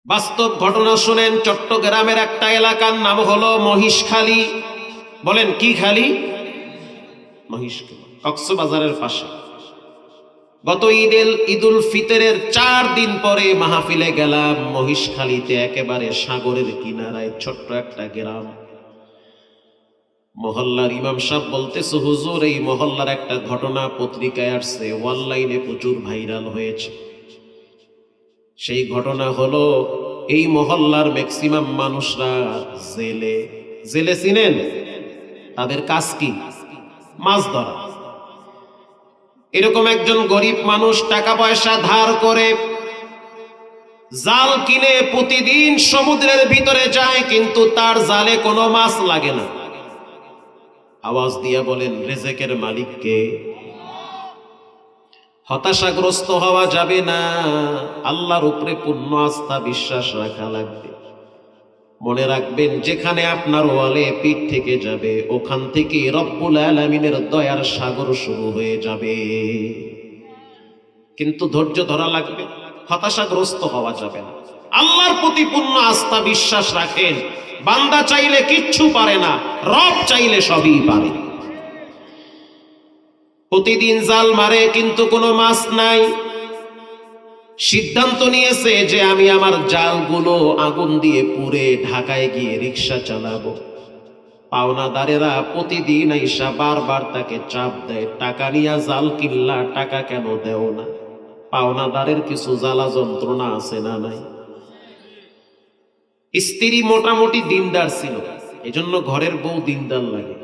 বাস্তব ঘটনা শুনেন। চট্টগ্রামের একটা এলাকার নাম হলো মহিষখালী। বলেন কি খালি? মহিষখালী, কক্সবাজারের পাশে। গত ঈদুল ফিতরের 4 দিন পরে মাহফিলে গেলাম মহিষখালীতে, একেবারে সাগরের কিনারায় ছোট্ট একটা গ্রাম। মহল্লার ইমাম সাহেব বলতেছে, হুজুর এই মহল্লার একটা ঘটনা পত্রিকায় আসছে, অনলাইনে প্রচুর ভাইরাল হয়েছে। সেই ঘটনা হলো এই মহল্লার ম্যাক্সিমাম মানুষরা জেলে। জেলে চিনেন? তাদের কাজ কি? মাছ ধরা। এরকম একজন গরিব মানুষ টাকা পয়সা ধার করে জাল কিনে প্রতিদিন সমুদ্রের ভিতরে যায়, কিন্তু তার জালে কোনো মাছ লাগে না। আওয়াজ দিয়া বলেন রেজেকের মালিক কে? হতাশাগ্রস্ত হওয়া যাবে না, আল্লাহর উপরে পূর্ণ আস্থা বিশ্বাস রাখা লাগবে। মনে রাখবেন, যেখানে আপনার ওয়ালে পিঠ থেকে যাবে, ওখান থেকে রব্বুল আলামিনের দয়ার সাগর শুরু হয়ে যাবে। কিন্তু ধৈর্য ধরা লাগবে, হতাশাগ্রস্ত হওয়া যাবে না। আল্লাহর প্রতি পূর্ণ আস্থা বিশ্বাস রাখেন। বান্দা চাইলে কিচ্ছু পারে না, রব চাইলে সবই পারে। প্রতিদিন জাল মারে কিন্তু কোনো মাছ নাই। সিদ্ধান্ত নিয়েছে যে আমি আমার জালগুলো আগুন দিয়ে পুড়ে ঢাকায় গিয়ে রিক্সা চালাবো। পাওনাদারেরা প্রতিদিন আইসা বারবার তাকে চাপ দেয়, টাকা নিয়ে জাল কিনলা, টাকা কেন দেও না? পাওনাদারের কিছু জ্বালা যন্ত্রণা আছে না নাই? স্ত্রী মোটামুটি দিনদার ছিল, এজন্য ঘরের বউ দিনদার লাগে।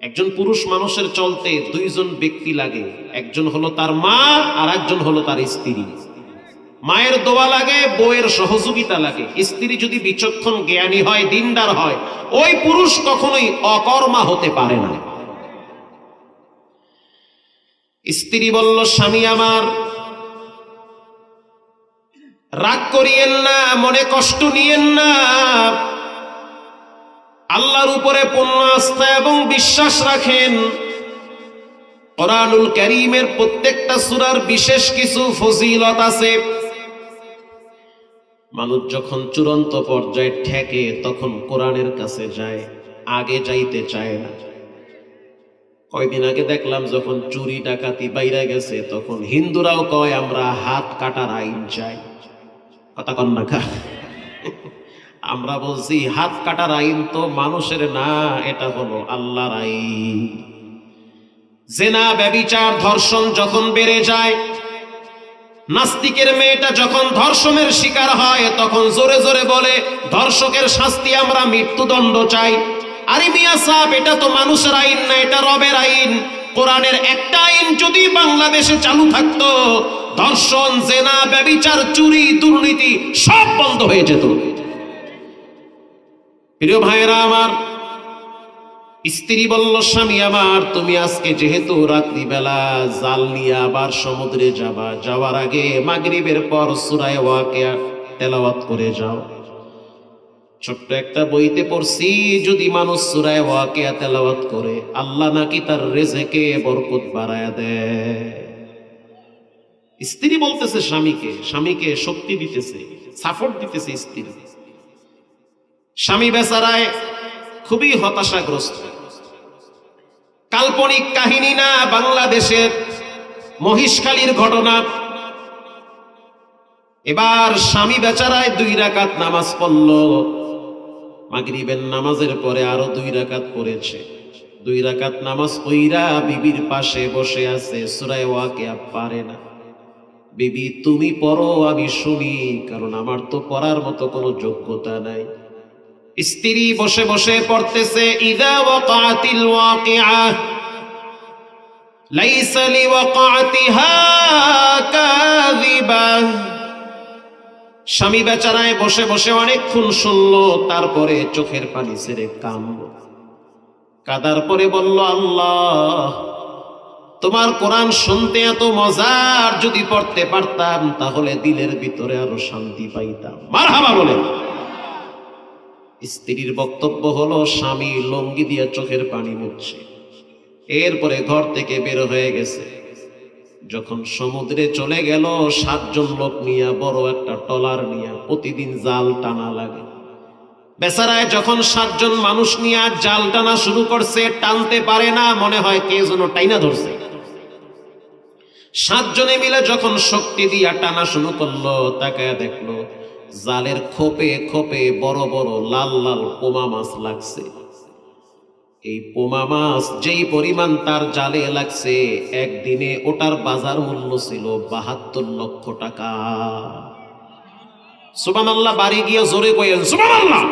একজন পুরুষ মানুষের চলতে 2 জন ব্যক্তি লাগে, একজন হলো তার মা আর একজন হলো তার স্ত্রী। মায়ের দোয়া লাগে, বউয়ের সহযোগিতা লাগে। স্ত্রী যদি বিচক্ষণ জ্ঞানী হয়, দিনদার হয়, ওই পুরুষ কখনোই অকর্মা হতে পারে না। স্ত্রী বলল, স্বামী আমার রাগ করিয়েন না, মনে কষ্ট নিয়েন না, আল্লাহর উপরে পূর্ণ আস্থা এবং বিশ্বাস রাখেন। কোরআনুল কারীমের প্রত্যেকটা সূরার বিশেষ কিছু ফজিলত আছে। মানুষ যখন চূড়ান্ত পর্যায়ে ঠেকে তখন কোরআনের কাছে যায়, আগে যাইতে চায় না। কয়দিন আগে দেখলাম যখন চুরি ডাকাতি বাইরে গেছে, তখন হিন্দুরাও কয় আমরা হাত কাটার আইন চাই। কথা কন না কা? আমরা বলছি হাত কাটার আইন তো মানুষের না, এটা হলো আল্লাহর আইন। জেনা, ব্যভিচার, ধর্ষণ যখন বেড়ে যায়, নাস্তিকের মেয়েটা যখন ধর্ষণের শিকার হয়, তখন জোরে জোরে বলে ধর্ষকের শাস্তি আমরা মৃত্যুদণ্ড চাই। আরে মিয়া সাহেব, এটা তো মানুষের আইন না, এটা রবের আইন। কোরআনের একটা আইন যদি বাংলাদেশে চালু থাকতো, ধর্ষণ, জেনা, ব্যভিচার, চুরি, দুর্নীতি সব বন্ধ হয়ে যেত। প্রিয় ভাইরা আমার, স্ত্রী বলল, স্বামী আমার তুমি আজকে যেহেতু রাত্রিবেলা জাল নিয়ে আবার সমুদ্রে যাবা, যাওয়ার আগে মাগরিবের পর সূরা ওয়াকিয়া তেলাওয়াত করে যাও। ছোট্ট একটা বইতে পড়ছি, যদি মানুষ সূরা ওয়াকিয়া তেলাওয়াত করে, আল্লাহ নাকি তার রিজকে বরকত বাড়ায়া দেয়। স্ত্রী বলতেছে স্বামীকে শক্তি দিতেছে, সাপোর্ট দিতেছে স্ত্রী। স্বামী বেচারায় খুবই হতাশাগ্রস্ত। কাল্পনিক কাহিনী না, বাংলাদেশের মহিষখালীর ঘটনা। এবার স্বামী বেচারায় 2 রাকাত নামাজ পড়ল, মাগরিবের নামাজের পরে আরো 2 রাকাত পড়েছে। 2 রাকাত নামাজ পড়া বিবির পাশে বসে আছে, সূরা ওয়াকিয়া পারে না। বিবি তুমি পড়ো, আমি শুনি, কারণ আমার তো পড়ার মতো কোনো যোগ্যতা নাই। স্ত্রী বসে বসে পড়তেছে, ইযা ওয়াকাতিল ওয়াকিআ লাইসা লিওয়াকাতিহা কাযিবা। স্বামী বেচারায় বসে বসে অনেকক্ষণ শুনলো, তারপরে চোখের পানি ছেড়ে কাঁদল। কাঁদার পরে বলল, আল্লাহ তোমার কোরআন শুনতে এত মজার, যদি পড়তে পারতাম তাহলে দিলের ভিতরে আরো শান্তি পাইতাম। মারহাবা বলে। স্ত্রীর বক্তব্য হলো, স্বামী লুঙ্গি দিয়ে চোখের পানি মুছছে, এরপরে ঘর থেকে বের হয়ে গেছে। যখন সমুদ্রে চলে গেল 7 জন লোক নিয়ে, বড় একটা টলার নিয়ে, প্রতিদিন জাল টানা লাগে। বেচারায় যখন 7 জন মানুষ নিয়ে জাল টানা শুরু করছে, টানতে পারে না, মনে হয় কে যেন টাইনা ধরছে। 7 জনে মিলে যখন শক্তি দিয়া টানা শুরু করলো, তাকায় দেখলো জালের খোপে খোপে বড় বড় লাল লাল পোমা মাছ লাগছে। এই পোমা মাছ যেই পরিমাণ তার জালে লাগছে, একদিনে ওটার বাজার মূল্য ছিল 72 লক্ষ টাকা। সুবহানাল্লাহ, বাড়ি গিয়ে জোরে কইেন সুবহানাল্লাহ।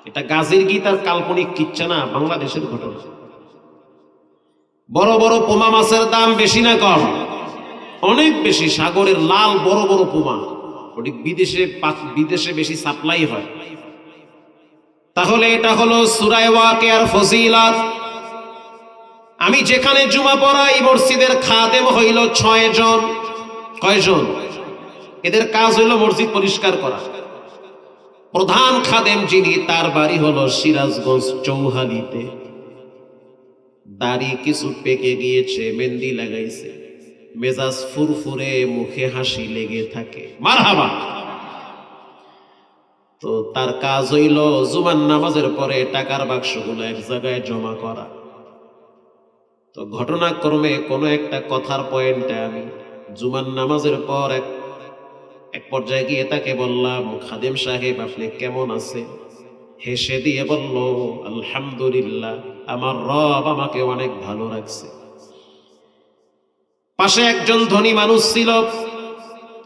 এটা গাজীর গীত আর কাল্পনিক কিচ্ছা না, বাংলাদেশের ঘটনা। বড় বড় পোমা মাছের দাম বেশি না কম? অনেক বেশি। সাগরের লাল বড় বড় পোমা, ওটি বিদেশে বেশি সাপ্লাই হয়। তাহলে এটা হলো সূরা ওয়াকিয়ার ফজিলত। আমি যেখানে জুমা পড়াই, মসজিদের খাদেম হইল 6 জন। কয়জন? এদের কাজ হইল মসজিদ পরিষ্কার করা। প্রধান খাদেম যিনি, তার বাড়ি হলো সিরাজগঞ্জ চৌহালিতে। দাড়ি কিছু পেকে গিয়েছে, মেহেন্দি লাগাইছে, মেজাজ ফুরফুরে, মুখে হাসি লেগে থাকে। মারহাবা। তো তার কাজ হইল জুমার নামাজের পরে টাকার বাক্সগুলো এক জায়গায় জমা করা। তো ঘটনাক্রমে কোনো একটা কথার পয়েন্টে আমি জুমার নামাজের পর এক পর্যায়ে গিয়ে তাকে বললাম, খাদেম সাহেব আপনি কেমন আছেন? হেসে দিয়ে বলল, আলহামদুলিল্লাহ, আমার রব আমাকে অনেক ভালো রাখছে। পাশে একজন ধনী মানুষ ছিল,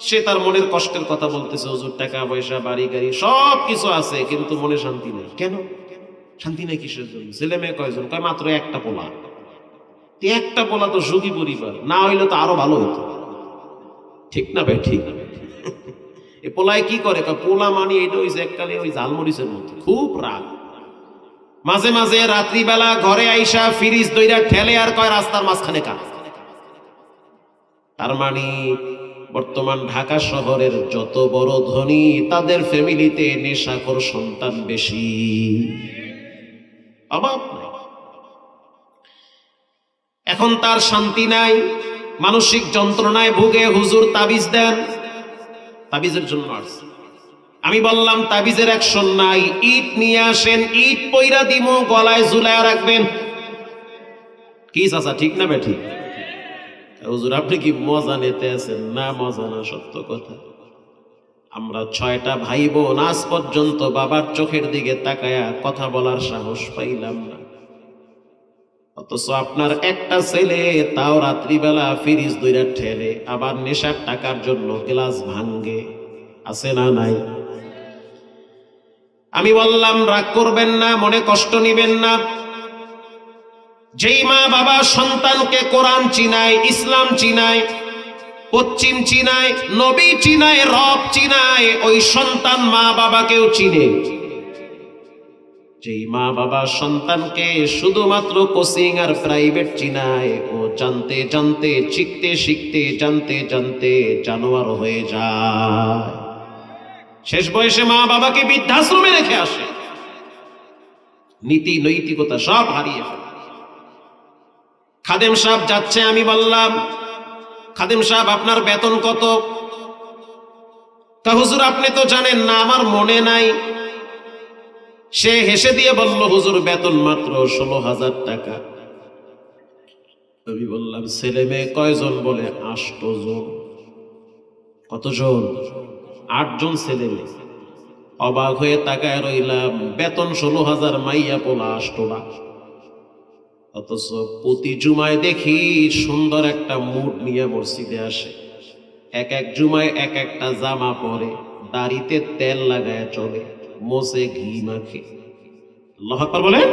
সে তার মনের কষ্টের কথা বলতেছে, হুজুর টাকা পয়সা বাড়ি গাড়ি সব কিছু আছে, কিন্তু মনে শান্তি নেই। কেন শান্তি নেই? কিসের জন্য? ছেলে মেয়ে কয়জন? কয় মাত্র একটা পোলা। একটা পোলা তো সুখী পরিবার, না হইলে তো আরো ভালো হইতো। ঠিক না ভাই? ঠিক। এ পোলায় কি করে? পোলা মানে এটা হইছে এককালে ওই ঝালমরিচের মতো, খুব রাগ। মাঝে মাঝে রাত্রিবেলা ঘরে আইসা ফ্রিজ দইরা ঠেলে আর কয় রাস্তার মাঝখানে কাজ। তার মানে বর্তমান ঢাকা শহরের যত বড় ধনী, তাদের ফ্যামিলিতে নেশাখোর সন্তান বেশি, অভাব নাই। এখন তার শান্তি নাই, মানসিক যন্ত্রণায় ভুগে। হুজুর তাবিজ দেন। তাবিজের জন্য আসছে। আমি বললাম তাবিজের অ্যাকশন নাই, ইট নিয়ে আসেন, ইট পয়রা দিমু, গলায় ঝুলায় রাখবেন। কি চাচা, ঠিক না বে? ঠিক। হুজুর আপনি কি মজা নিতে আছেন? না, মজা না, সত্য কথা। আমরা 6টা ভাই বোন আজ পর্যন্ত বাবার চোখের দিকে তাকায়া কথা বলার সাহস পাইলাম না। অথচ আপনার একটা ছেলে, তাও রাত্রিবেলা ফ্রিজ দইরা ঠেলে, আবার নেশার টাকার জন্য গ্লাস ভাঙ্গে। আছে না নাই? আমি বললাম রাগ করবেন না, মনে কষ্ট নিবেন না। যেই মা বাবা সন্তানকে কোরআন চিনায়, ইসলাম চিনায়, পশ্চিম চিনায়, নবী চিনায়, রব চিনায়, ওই সন্তান মা বাবাকেও চিনে। যেই মা বাবা সন্তানকে শুধুমাত্র কোচিং আর প্রাইভেট চিনায়, ও জানতে জানতে, শিখতে শিখতে, জানতে জানতে জানোয়ার হয়ে যায়। শেষ বয়সে মা বাবাকে বৃদ্ধাশ্রমে রেখে আসে, নীতি নৈতিকতা সব হারিয়ে ফেলে। খাদেম সাহেব যাচ্ছে, আমি বললাম খাদেম সাহেব আপনার বেতন কত? তা হুজুর আপনি তো জানেন না, আমার মনে নাই। সে হেসে দিয়ে বলল, হুজুর বেতন মাত্র 16,000 টাকা। আমি বললাম ছেলে মেয়ে কয়জন? বলে 8 জন। কতজন? 8 জন ছেলে মেয়ে। অবাক হয়ে তাকায় রইলাম, বেতন 16,000, মাইয়া পোলা 8 টা। অথচ প্রতি জুমায় দেখি সুন্দর একটা মুড নিয়ে মসজিদে আসে, এক এক জুমায় এক একটা জামা পরে, দাড়িতে তেল লাগায় চলে, মোছে ঘি মাখে। আল্লাহু আকবার বলেন।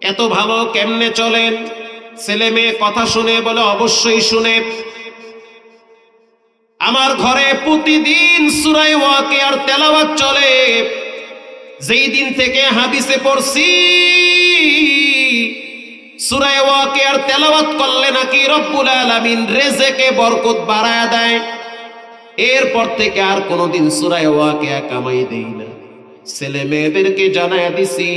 এত ভালো কেমনে চলেন? ছেলে মেয়ে কথা শুনে? বলে অবশ্যই শুনে। আমার ঘরে প্রতিদিন সূরা ওয়াকিয়ার তেলাওয়াত চলে। যেই দিন থেকে হাদিসে পড়ছি সূরা ওয়াকিয়ার তেলাওয়াত করলে নাকি রব্বুল আলামিন রিজকে বরকত বাড়ায়া দেয়, এরপর থেকে আর কোনোদিন সূরা ওয়াকিয়া কামাই দেই না। ছেলে মেয়েদেরকে জানায়া দিছি,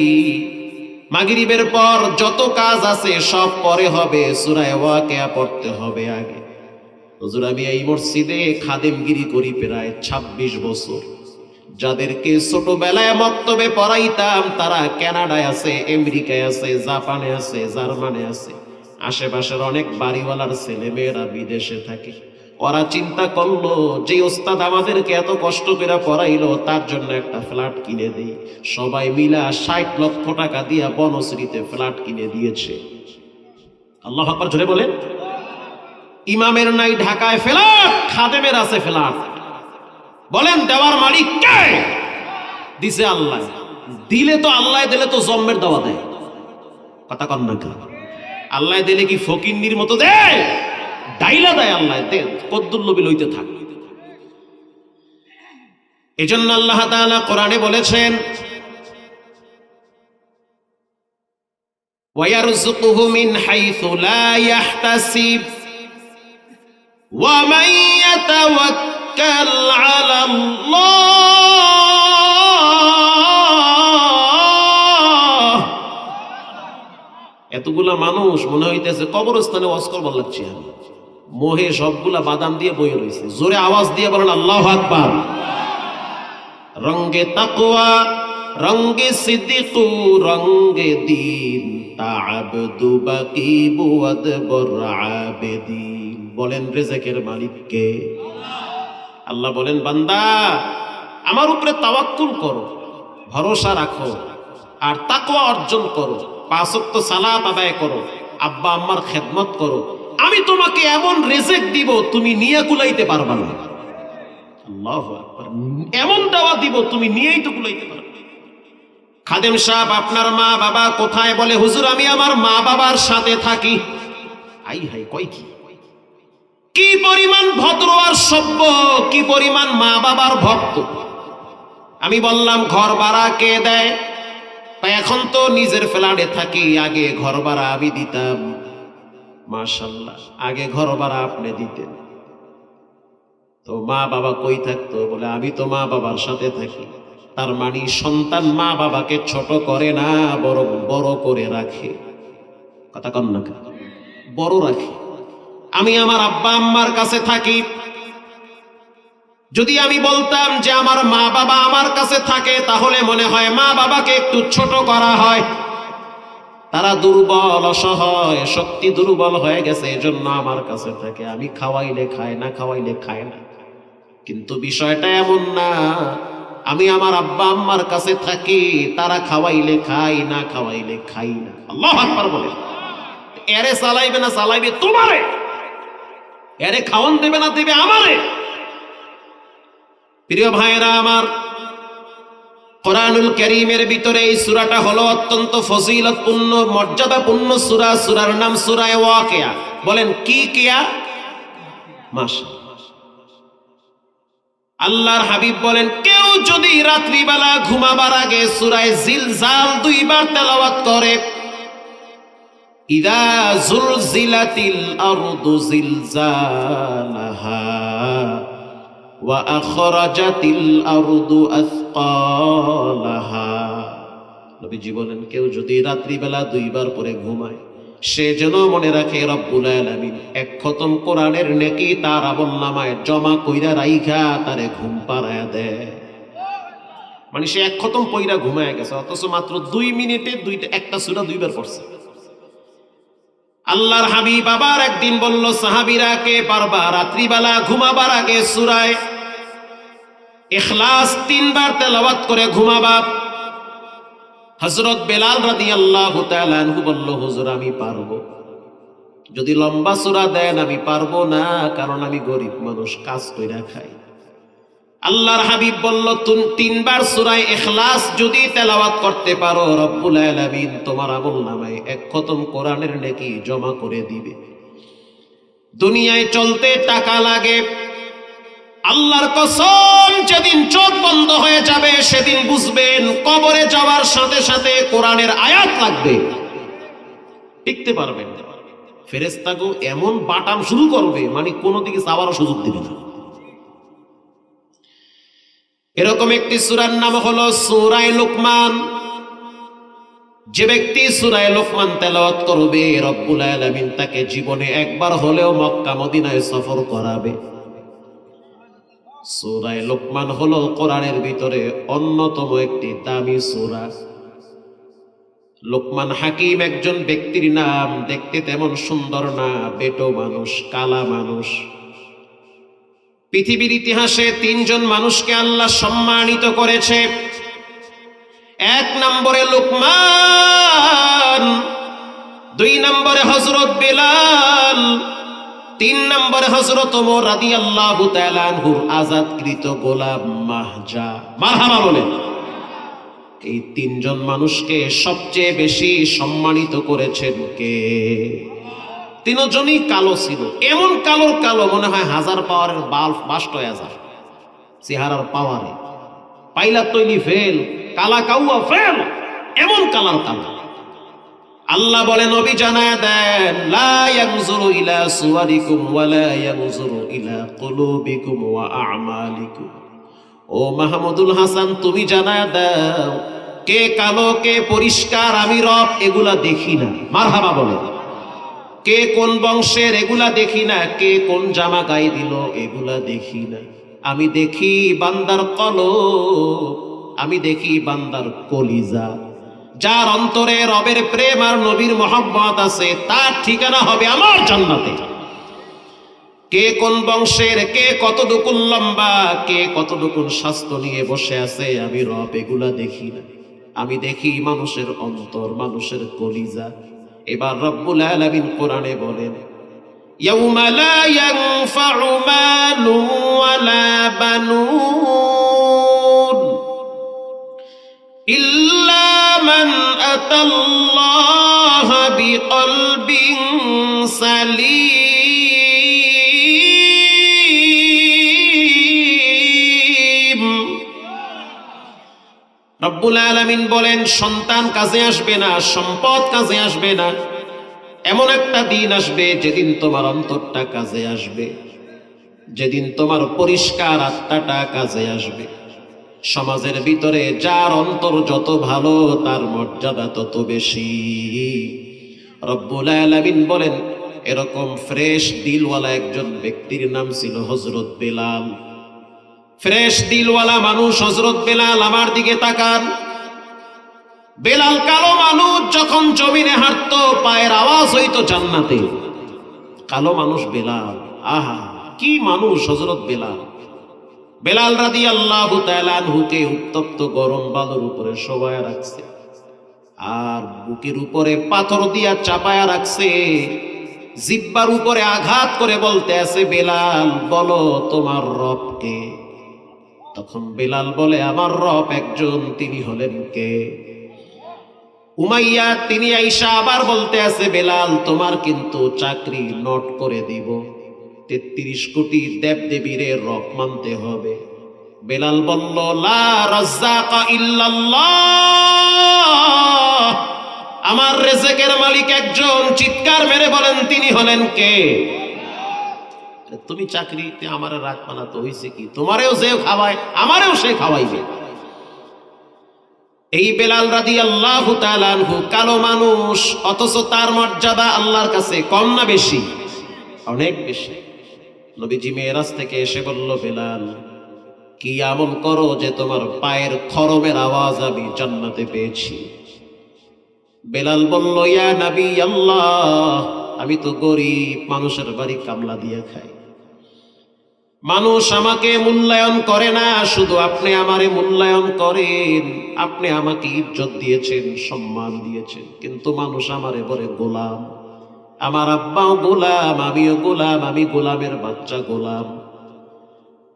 মাগরিবের পর যত কাজ আছে সব পরে হবে, সূরা ওয়াকিয়া পড়তে হবে আগে। হুজুর আমি এই মসজিদে খাদেমগিরি করি প্রায় ২৬ বছর। যাদেরকে ছোটবেলায় মক্তবে পড়াইতাম তারা কানাডায় আছে, আমেরিকায় আছে, জাপানে আছে, জার্মানে আছে। আশেপাশের অনেক বাড়িওয়ালার ছেলে মেয়েরা বিদেশে থাকে। ওরা চিন্তা করলো যে ওস্তাদ আমাদেরকে এত কষ্ট করে পড়াইলো তার জন্য একটা ফ্ল্যাট কিনে দেই। সবাই মিলা ৬০ লক্ষ টাকা দিয়া বনশ্রীতে ফ্ল্যাট কিনে দিয়েছে। আল্লাহু আকবার জোরে বলেন। ইমামের নাই ঢাকায় ফ্ল্যাট, খাদেমের আছে ফ্ল্যাট। বলেন দেওয়ার মালিক কে? দিছে আল্লাহ। দিলে তো আল্লাহ, দিলে তো জন্মের দেওয়া দেয়। কথা কন না কেন? আল্লাহ দিলে কি ফকিন্নির মতো দেয়? ডাইলা দেয় আল্লাহ, কদ্দুল্লবি লইতে থাক। এজন্য আল্লাহ তাআলা কোরআনে বলেছেন ওয়ায়ারযুকুহু মিন হাইসু লা ইয়াহতাসিব ওয়া মান ইয়াতাওয়াক্কাল আলাল্লাহ। এতগুলা মানুষ মনে হইতেছে কবরস্থানে ওয়াজ করবার লাগছে। আমি মোহে সবগুলা বাদাম দিয়ে বয়ে রয়েছে। জোরে আওয়াজ দিয়ে বলেন আল্লাহু আকবার। রঙ্গে তাকওয়া, রঙ্গে সিদ্দিকু, রঙ্গে দিন, তা'আবদু বাকিবু ওয়াদবর আবেদিন। বলেন রিজকের মালিক কে? আল্লাহ বলেন বান্দা আমার উপরে তাওয়াক্কুল করো, ভরসা রাখো, আর তাকওয়া অর্জন করো, ৫ ওয়াক্ত সালাত আদায় করো, আব্বা আম্মার খেদমত করো। আমি তোমাকে এমন রিজিক দিব তুমি নিয়ে কুলাইতে পারবা না। আল্লাহু আকবার। এমন দাওয়া দিব তুমি নিয়েই তো কুলাইতে পারবে। খাদেম সাহেব আপনার মা বাবা কোথায়? বলে হুজুর আমি আমার মা বাবার সাথে থাকি। আই হাই কয় কি? কি পরিমাণ ভদ্র আর সভ্য, কি পরিমাণ মা বাবার ভক্ত। আমি বললাম ঘর ভাড়া কে দেয়? এখন তো নিজের ফ্ল্যাটে থাকি, আগে ঘর ভাড়া আমি দিতাম। মাশাআল্লাহ, আগে ঘর ভাড়া আপনি দিতেন। তো মা বাবা কই থাকতো? বলে আমি তো মা বাবার সাথে থাকি। তার মানে সন্তান মা বাবাকে ছোট করে না, বড় বড় করে রাখে। কথা কন না, বড় রাখে। আমি আমার আব্বা আম্মার কাছে থাকি। যদি আমি বলতাম যে আমার মা বাবা আমার কাছে থাকে তাহলে মনে হয় মা বাবাকে একটু ছোট করা হয়। তারা দুর্বল, অসহায়, শক্তি দুর্বল হয়ে গেছে, এজন্য আমার কাছে থাকে। আমি খাওয়াইলে খায়, না খাওয়াইলে খায় না। কিন্তু বিষয়টা এমন না। আমি আমার আব্বা আম্মার কাছে থাকি, তারা খাওয়াইলে খাই, না খাওয়াইলে খাই না। আল্লাহু আকবার বলে। এরে চালাইবে না চালাইবে তোমারে, এরে খাওয়ান দেবে না দেবে আমারে। প্রিয় ভাইরা আমার, কোরআনুল কারীমের ভিতরে এই সূরাটা হলো অত্যন্ত ফজিলতপূর্ণ, মর্যাদাপূর্ণ সূরা। সূরার নাম সূরা ওয়াকিয়া। বলেন কি কিয়া? মাশাআল্লাহ। আল্লাহর হাবিব বলেন কেউ যদি রাত্রিবেলা ঘুমাবার আগে সূরা জিলজাল ২ বার তেলাওয়াত করে, ইযা যুলজিলাতিল আরদু জিলজালাহা ওয়া আখরাজাতিল আরদু আসকালাহা। নবীজি বলেন কেউ যদি রাত্রিবেলা ২ বার পরে ঘুমায় সে যেন মনে রাখে রব্বুল আলামিন ১ খতম কোরআনের নেকি তার আমলনামায় জমা কইরা রাইখা তারে ঘুম পাড়ায়া দেয়। মানে সে ১ খতম পইরা ঘুমায় গেছে, অথচ মাত্র ২ মিনিটে একটা সূরা ২ বার পড়ছে। আল্লাহর হাবিব আবার একদিন বলল সাহাবীরা কে পারবা রাত্রিবেলা ঘুমাবার আগে সূরা ইখলাস ৩ বার তেলাওয়াত করে ঘুমাবা? হযরত বেলাল রাদিয়াল্লাহু তাআলা আনহু বলল হুজুর আমি পারবো। যদি লম্বা সূরা দেন আমি পারবো না, কারণ আমি গরিব মানুষ, কাজ কইরা খাই। আল্লাহর হাবিব বলল ৩ বার সূরা ইখলাস যদি তেলাওয়াত করতে পারো রব্বুল আলামিন তোমার আমলনামায় ১ খতম কোরআনের নেকি জমা করে দিবে। দুনিয়ায় চলতে টাকা লাগে, আল্লাহর কসম যেদিন চোখ বন্ধ হয়ে যাবে সেদিন বুঝবেন কবরে যাওয়ার সাথে সাথে কোরআনের আয়াত লাগবে, টিকতে পারবেন না। ফেরেশতাগো এমন বাটাম শুরু করবে মানে কোনো দিকে যাওয়ার সুযোগ দিবে না। এরকম একটি সূরার নাম হলো সূরা লুকমান। যে ব্যক্তি সূরা লোকমান তেলাওয়াত করবে রব্বুল আলামিন তাকে জীবনে একবার হলেও মক্কা মদিনায় সফর করাবে। সূরা লোকমান হলো কোরআনের ভিতরে অন্যতম একটি দামি সূরা। লোকমান হাকিম একজন ব্যক্তির নাম, দেখতে তেমন সুন্দর না, বেটো মানুষ, কালা মানুষ। পৃথিবীর ইতিহাসে তিনজন মানুষকে আল্লাহ সম্মানিত করেছে। এক নম্বরে লোকমান, দুই নম্বরে হযরত বেলাল, তিন নম্বরে হযরত ওমর রাদিয়াল্লাহু তাআলা আনহুর আযাদকৃত গোলাম মাহজা। মারহাবা বলেন। এই তিনজন মানুষকে সবচেয়ে বেশি সম্মানিত করেছেন কে? তিনজনই কালো ছিল, এমন কালোর কালো মনে হয় 1000 পাওয়ারের বাল্ব বাস্ট হয়ে যায় চেহারার পাওয়ারে। পাইলা তৈলি ফেল, কালা কাউয়া ফেল, এমন কালার কালো। আল্লাহ বলে নবী জানায়া দেন, লা ইয়ানজুরু ইলা সুওয়ারিকুম ওয়া লা ইয়ানজুরু ইলা কুলুবিকুম ওয়া আ'মালিকুম। ও মাহমুদুল হাসান, তুমি জানায়া দাও কে কালো কে পরিষ্কার, আমি রব এগুলা দেখি না। মারহাবা বলে। কে কোন বংশের এগুলা দেখি না, কে কোন জামা গায়ে দিল এগুলা দেখি না। আমি দেখি বান্দার কলব, আমি দেখি বান্দার কলিজা। যার অন্তরে রবের প্রেম আর নবীর মহব্বত আছে তার ঠিকানা হবে আমার জান্নাতে। কে কোন বংশের, কে কতটুকু লম্বা, কে কতটুকু স্বাস্থ্য নিয়ে বসে আছে, আমি রব এগুলা দেখি না। আমি দেখি মানুষের অন্তর, মানুষের কলিজা। এবার রব্বুল আলামিন কোরআনে বলেন, ইয়াউমা লা ইয়ানফাউ মালু ওয়ালা বানুন ইল্লা মান আতাল্লাহা বিকলবিন সালিম। রব্বুল আলামিন বলেন, সন্তান কাজে আসবে না, সম্পদ কাজে আসবে না। এমন একটা দিন আসবে যেদিন তোমার অন্তরটা কাজে আসবে, যেদিন তোমার পরিষ্কার আত্মাটা কাজে আসবে। সমাজের ভিতরে যার অন্তর যত ভালো তার মর্যাদা তত বেশি। রব্বুল আলামিন বলেন, এরকম ফ্রেশ দিলওয়ালা একজন ব্যক্তির নাম ছিল হযরত বেলাল। ফ্রেশ দিলওয়ালা মানুষ হযরত বেলাল। আমার দিকে তাকান। বেলাল কালো মানুষ, যখন জমিনে হাঁটতো পায়ের আওয়াজ হইতো জান্নাতে। কালো মানুষ বেলাল, আহা কি মানুষ হযরত বেলাল। বেলাল রাদিয়াল্লাহু তাআলা আনহুকে উত্তপ্ত গরম বালুর উপরে শোয়ায়া রাখছে, আর বুকের উপরে পাথর দিয়া চাপায়া রাখছে। জিহ্বার উপরে আঘাত করে বলতে আছে, বেলাল বলো তোমার রব কে? তখন বেলাল বলে, আমার রব একজন, তিনি হলেন কে? উমাইয়া তিনি আইসা আবার বলতে আছে, বেলাল তোমার কিন্তু চাকরি নোট করে দিব, 33 কোটি দেবদেবীরে রব মানতে হবে। বেলাল বলল, লা রাজ্জাকা ইল্লাল্লাহ, আমার রিজকের মালিক একজন। চিৎকার মেরে বলেন, তিনি হলেন কে? তুমি চাকরিতে আমার রাখবা না তো হইছে কি? তোমারেও যে খাওয়ায় আমারেও সে খাওয়াইবে। এই বেলাল রাদিয়াল্লাহু তাআলা আনহু কালো মানুষ, অথচ তার মর্যাদা আল্লাহর কাছে কম না বেশি? অনেক বেশি। নবীজি মেরাজ থেকে এসে বলল, বেলাল কি আমল করো যে তোমার পায়ের খরমের আওয়াজ আমি জান্নাতে পেয়েছি? বেলাল বলল, ইয়া নবী আল্লাহ, আমি তো গরিব, মানুষের বাড়ি কামলা দিয়ে খাই, মানুষ আমাকে মূল্যায়ন করে না, শুধু আপনি আমারে মূল্যায়ন করেন। আপনি আমাকে ইজ্জত দিয়েছেন, সম্মান দিয়েছেন, কিন্তু মানুষ আমারে বলে গোলাম। আমার আব্বাও গোলাম, আমিও গোলাম, আমি গোলামের বাচ্চা গোলাম।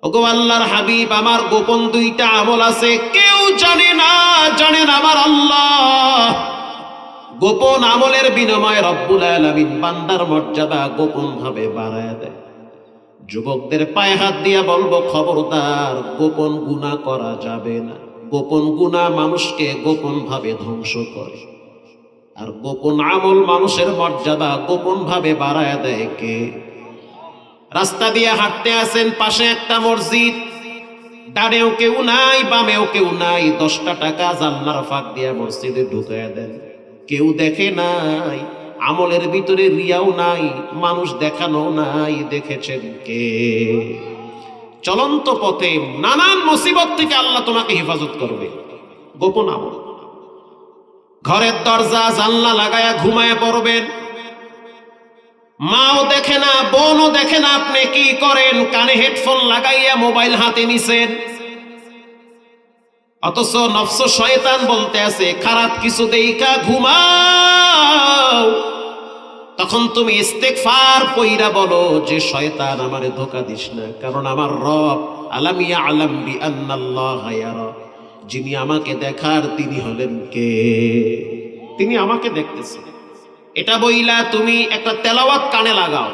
ওগো আল্লাহর হাবিব, আমার গোপন 2টা আমল আছে, কেউ জানে না, জানেন আমার আল্লাহ। গোপন আমলের বিনিময়ে রব্বুল আলামিন বান্দার মর্যাদা গোপন ভাবে বাড়ায় দেয়। যুবকদের পায়ে হাত দিয়া বলবো, খবরদার গোপন গুনাহ করা যাবে না। গোপন গুনাহ মানুষকে গোপন ভাবে ধ্বংস করে, আর গোপন আমল মানুষের মর্যাদা গোপন ভাবে বাড়ায় দেয় কে? রাস্তা দিয়ে হাঁটতে আছেন, পাশে একটা মসজিদ, ডানেও কেউ নাই, বামেও কেউ নাই। 10টা টাকা জান্নার ফাঁক দিয়া মসজিদে ঢুকাইয়া দেন। কেউ দেখে নাই, আমলের ভিতরে রিয়াও নাই, মানুষ দেখানো নাই, দেখেছেন কে? চলন্ত পথে নানান মুসিবত থেকে আল্লাহ তোমাকে হেফাজত করবে। গোপন আমল, ঘরের দরজা জানলা লাগায়া ঘুমায় পড়বেন, মাও দেখে না, বোনও দেখে না আপনি কি করেন, কানে হেডফোন লাগাইয়া মোবাইল হাতে নিছেন, অথচ নফস শয়তান বলতে আছে খারাপ কিছু দেইখা ঘুমাও। তখন তুমি ইস্তেগফার পইরা বলো যে শয়তান আমারে ধোঁকা দিস না, কারণ আমার রব আলাম ইয়ালাম বিআন্নাল্লাহা ইয়ারা, যিনি আমাকে দেখার তিনি হলেন কে? তিনি আমাকে দেখতেছেন। এটা বইলা তুমি একটা তেলাওয়াত কানে লাগাও,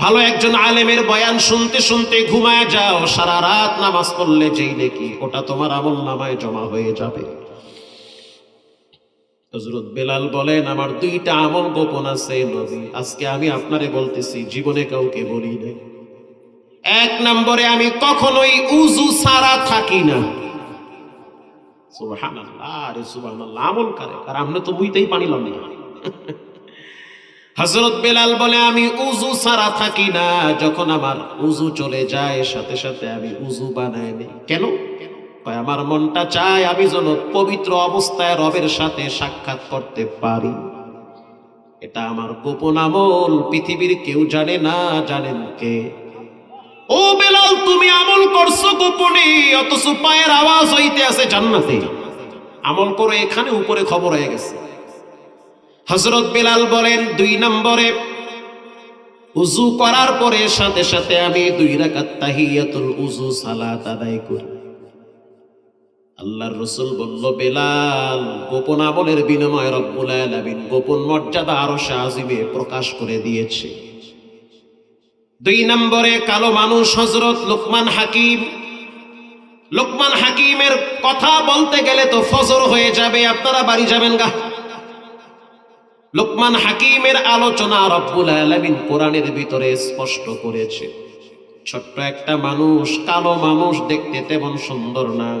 ভালো একজন আলেমের বয়ান শুনতে শুনতে ঘুমায় যাও, সারা রাত নামাজ পড়লে যেই নেকি ওটা তোমার আমল নামায় জমা হয়ে যাবে। হযরত বেলাল বলেন আমার দুইটা আমল গোপন আছে নবী, আজকে আমি আপনারে বলতেছি, জীবনে কাউকে বলি নাই। এক নম্বরে আমি কখনোই উযু ছাড়া থাকি না। সুবহানাল্লাহ, আরে সুবহানাল্লাহ, আমল করে আর আমরা তো মুইতেই পানি লামি। হযরত বেলাল বলে আমি উযু ছাড়া থাকি না, যখন আমার উযু চলে যায় সাথে সাথে আমি উযু বানাই নেই। কেন? কয় আমার মনটা চায় আমি যেন পবিত্র অবস্থায় রবের সাথে সাক্ষাৎ করতে পারি। এটা আমার গোপন আমল, পৃথিবীর কেউ জানে না। জানেন কে? ও বেলাল, তুমি আমল করছো গোপনে, অথচ পায়ের আওয়াজ হইতে আছে জান্নাতে। আমল করো এখানে, উপরে খবর হয়ে গেছে। হযরত বেলাল বলেন দুই নম্বরে উযু করার পরে সাথে সাথে আমি 2 রাকাত তাহিয়াতুল উযু সালাত আদায় করি। আল্লাহর রাসূল বলল বেলাল, গোপন আমলের বিনিময়ে রব্বুল আলামিন গোপন মর্যাদা আরশে আজিমে প্রকাশ করে দিয়েছে। 2 নম্বরে কালো মানুষ হযরত লোকমান হাকিম। লোকমান হাকিমের কথা বলতে গেলে তো ফজর হয়ে যাবে, আপনারা বাড়ি যাবেন গা। লোকমান হাকিমের আলোচনা রব্বুল আলামিন কোরআনের ভিতরে স্পষ্ট করেছে। ছোট্ট একটা মানুষ, কালো মানুষ, দেখতে তেমন সুন্দর না,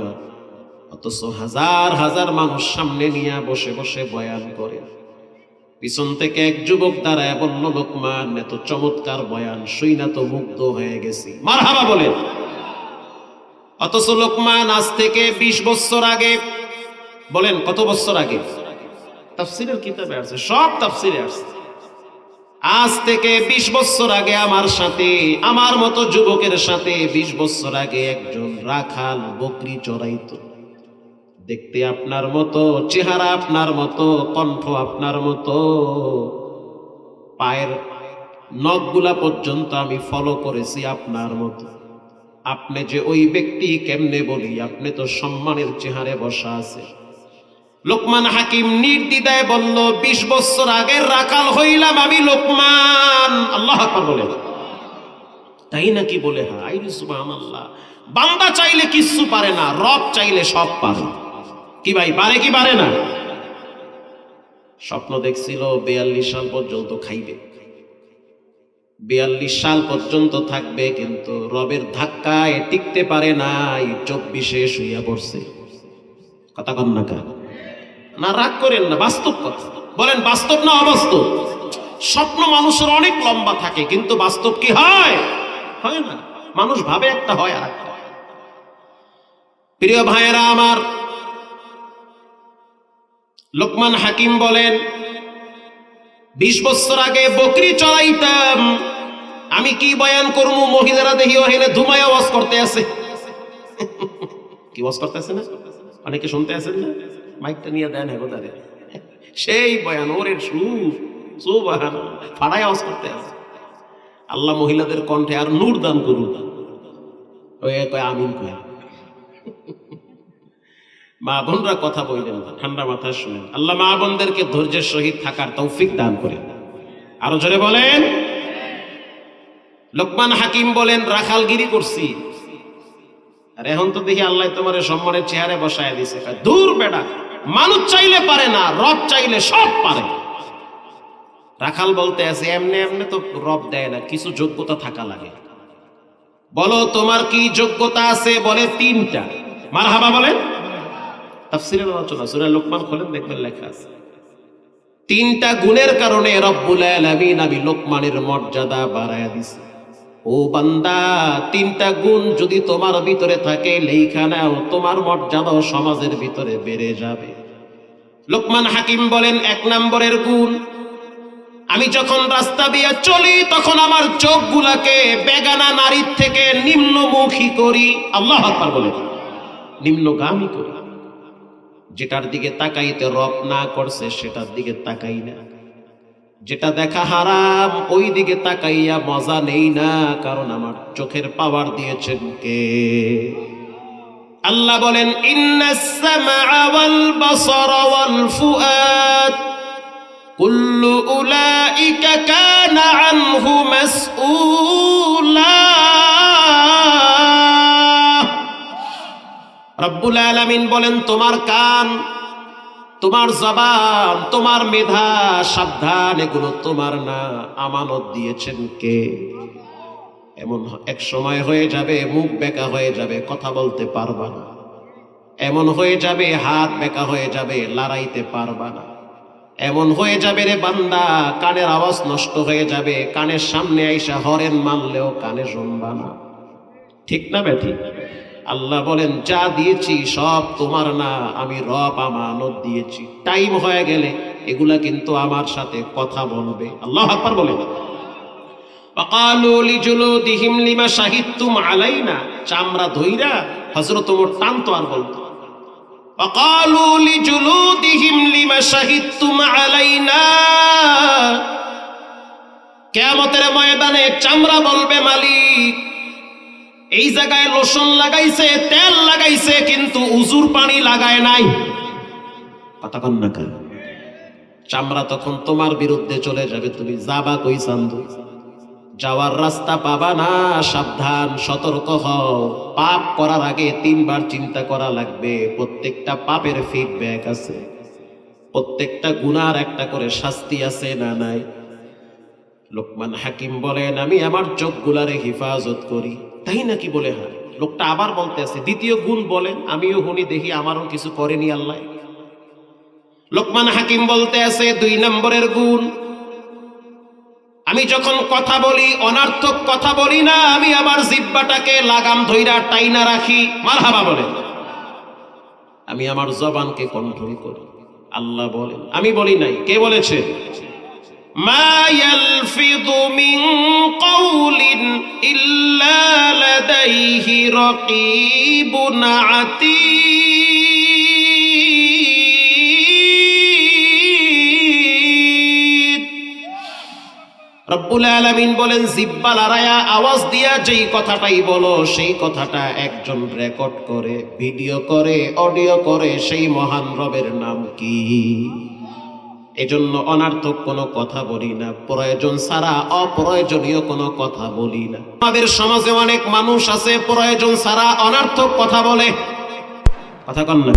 অথচ হাজার হাজার মানুষ সামনে নিয়ে বসে বসে বয়ান করে। পিছন থেকে এক যুবক দাঁড়ায় বলল লোকমান, এত চমৎকার বয়ান শুইনা তো মুগ্ধ হয়ে গেছি, মারহাবা বলেন। অথচ লোকমান আজ থেকে 20 বছর আগে, বলেন কত বছর আগে? তাফসীরের কিতাবে আছে, সব তাফসীরে আছে। আজ থেকে 20 বছর আগে আমার সাথে, আমার মতো যুবকের সাথে 20 বছর আগে একজন রাখাল বকরি চড়াইতো। দেখতে আপনার মতো, চেহারা আপনার মতো, কণ্ঠ আপনার মতো, পায়ের নখগুলা পর্যন্ত আমি ফলো করেছি আপনার মতো। আপনি যে ওই ব্যক্তি কেমনে বলি, আপনি তো সম্মানের চেহারে বসা আছে। লোকমান হাকিম নির্দ্বিধায় বলল 20 বছর আগের রাখাল হইলাম আমি লোকমান। আল্লাহু আকবার বলেন। তাই নাকি? বলে হাই সুবহানাল্লাহ। বান্দা চাইলে কিচ্ছু পারে না, রব চাইলে সব পারে। কি ভাই, পারে কি পারে না? স্বপ্ন দেখছিল 42 সাল পর্যন্ত খাইবে, 42 সাল পর্যন্ত থাকবে, কিন্তু রবের ধাক্কায় টিকতে পারে নাই, 24-এ শুইয়া পড়ছে। কথা কন না কা? না রাগ করেন না, বাস্তব কথা বলেন। বাস্তব না অবাস্তব? স্বপ্ন মানুষের অনেক লম্বা থাকে, কিন্তু বাস্তব কি হয়? হয় না। মানুষ ভাবে একটা, হয় আর একটা। প্রিয় ভাইয়েরা আমার, লোকমান হাকিম বলেন 20 বছর আগে বকরি চড়াইতাম, আমি কি বয়ান করবো, মহিলারা দেখি ওখানে ধুমায় ওয়াজ করতে আছে। কি ওয়াজ করতে আছে না? অনেকে শুনতে আছেন না? মাইকটা নিয়ে দেন হেগোদারে, সেই বয়ান, ওরে সুবহানাল্লাহ, ফাড়ায় আওয়াজ করতে আছে। আল্লাহ মহিলাদের কণ্ঠে আর নূর দান করুন। ওই কয় আমিন কয়। মা বোনরা কথা বললেন না, ঠান্ডা মাথায় শুনেন। আল্লাহ মা বোনদেরকে ধৈর্যের সহিত থাকার তৌফিক দান করেন। আরো জোরে বলেন। লোকমান হাকিম বলেন রাখালগিরি করছি, আর এখন তো দেখি আল্লাহ তোমার সম্মানের চেহারে বসায় দিছে। দূর বেটা, মানুষ চাইলে পারে না, রব চাইলে সব পারে। রাখাল বলতে আছে এমনি এমনি তো রব দেয় না, কিছু যোগ্যতা থাকা লাগে। বলো তোমার কি যোগ্যতা আছে? বলে 3টা। মারহাবা বলেন। তাফসীরের আলোচনা, সূরা লোকমান খোলেন, দেখবেন লেখা আছে। তিনটা গুণের কারণে রব্বুল আলামিন আমি লোকমানের মর্যাদা বাড়ায়া দিছি। ও বান্দা, তিনটা গুণ যদি তোমার ভিতরে থাকে, লেখা নাও, তোমার মর্যাদা সমাজের ভিতরে বেড়ে যাবে। লোকমান হাকিম বলেন, 1 নম্বরের গুণ, আমি যখন রাস্তা দিয়ে চলি তখন আমার চোখগুলাকে বেগানা নারীর থেকে নিম্নমুখী করি। আল্লাহু আকবার বলেন, নিম্নগামী করি। যেটার দিকে তাকাইতে রব না করছে সেটার দিকে তাকাই না। যেটা দেখা হারাম ওই দিকে তাকাইয়া মজা নেই না, কারণ আমার চোখের পাওয়ার দিয়েছেন কে? আল্লাহ বলেন, ইন্নাস সামআ ওয়াল বাসারা ওয়াল ফুআদ কুল্লু উলাইকা কানা আনহু মাসউলা। রব্বুল আলামিন বলেন, তোমার কান, তোমার জবান, তোমার মেধা, সাবধান, এগুলো তোমার না, আমানত দিয়েছেন কে? এমন এক সময় হয়ে যাবে মুখ বেঁকা হয়ে যাবে, কথা বলতে পারবা না। এমন হয়ে যাবে হাত বেঁকা হয়ে যাবে, লড়াইতে পারবা না। এমন হয়ে যাবে রে বান্দা, কানের আওয়াজ নষ্ট হয়ে যাবে, কানের সামনে আইসা হরেন মানলেও কানে শুনবা না। ঠিক না বেঠি? আল্লাহ বলেন, যা দিয়েছি সব তোমার না, আমি রব আমানত দিয়েছি। টাইম হয়ে গেলে এগুলা কিন্তু আমার সাথে কথা বলবে। আল্লাহু আকবার বলেন। ওয়াকালু লিজুলুদিহিম লিমা শাহিদতুম আলাইনা, চামড়া ধইরা হযরত ওমর টানতো আর বলতো, ওয়াকালু লিজুলুদিহিম লিমা শাহিদতুম আলাইনা। কিয়ামতের ময়দানে চামড়া বলবে, মালিক এই জায়গায় লোশন লাগাইছে, তেল লাগাইছে, কিন্তু উজুর পানি লাগায় নাই। কথা কন না কেন? চামড়া তখন তোমার বিরুদ্ধে চলে যাবে, তুমি যাবা কই চান্দু? যাওয়ার রাস্তা পাবা না। সাবধান, সতর্ক হও। পাপ করার আগে 3 বার চিন্তা করা লাগবে। প্রত্যেকটা পাপের ফিডব্যাক আছে, প্রত্যেকটা গুনার একটা করে শাস্তি আছে না নাই? লোকমান হাকিম বলেন, আমি আমার চোখগুলারে হিফাজত করি। তাই নাকি? বলে হ্যাঁ। লোকটা আবার বলতে আছে, দ্বিতীয় গুণ বলেন, আমিও শুনি দেখি আমারও কিছু করেনি আল্লাহ। লোকমান হাকিম বলতে আছে, 2 নম্বরের গুণ, আমি যখন কথা বলি অনার্থক কথা বলি না, আমি আমার জিহ্বাটাকে লাগাম ধইরা টাইনা রাখি। মারহাবা বলেন। আমি আমার জবানকে কন্ট্রোল করি। আল্লাহ বলেন, আমি বলি নাই। কে বলেছে? মা ইয়ালফিযু মিন কাউলিন ইল্লা লাদাইহি রাকীবুন আতীদ। রব্বুল আলামিন বলেন, জিহ্বা লড়ায়া আওয়াজ দিয়া যেই কথাটাই বলো, সেই কথাটা একজন রেকর্ড করে, ভিডিও করে, অডিও করে। সেই মহান রবের নাম কি? এজন্য অনার্থক কোনো কথা বলি না, প্রয়োজন ছাড়া অপ্রয়োজনীয় কোনো কথা বলি না। আমাদের সমাজে অনেক মানুষ আছে প্রয়োজন ছাড়া অনার্থক কথা বলে। কথা কন না?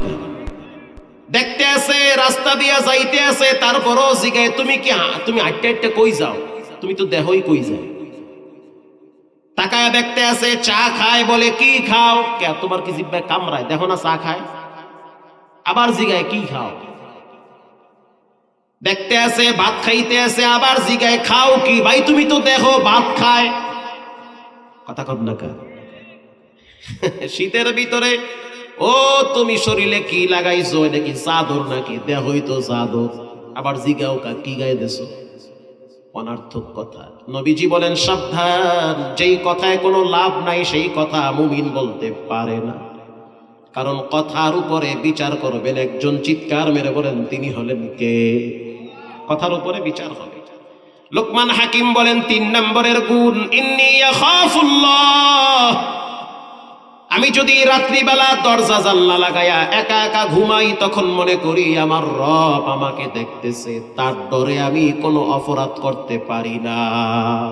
দেখতে আছে, রাস্তা দিয়া যাইতে আছে, তারপরও জিগায়, তুমি কি, তুমি আটটা আটটা কই যাও? তুমি তো দেহই কই যাও। তাকায় দেখতে আছে, চা খায়, বলে কি খাও? কে তোমার কি জিহ্বায় কামড়ায়? দেখো না চা খায়। আবার জিগায়, কি খাও? দেখতে আছে, ভাত খাইতে আছে, আবার জিগায়, খাও কি? ভাই তুমি তো দেখো ভাত খায়। কথা কন না কেন? শীতের ভিতরে ও তুমি শরীরে কি লাগাইছো? এটা কি চাদর নাকি? দেহই তো চাদর। আবার জিগাও কি গায়ে দেছো? অনার্থক কথা। নবীজি বলেন, সাবধান, যেই কথায় কোনো লাভ নাই সেই কথা মুমিন বলতে পারে না। কারণ কথার উপরে বিচার করবেন একজন। চিৎকার মেরে বলেন, তিনি হলেন কে? কথার উপরে বিচার হবে। লোকমান হাকিম বলেন, 3 নম্বরের গুণ, ইন্নী আখাফুল্লাহ। আমি যদি রাত্রিবেলা দরজা জানলা লাগায়া একা একা ঘুমাই, তখন মনে করি আমার রব আমাকে দেখতেছে, তার ডরে আমি কোনো অপরাধ করতে পারি না।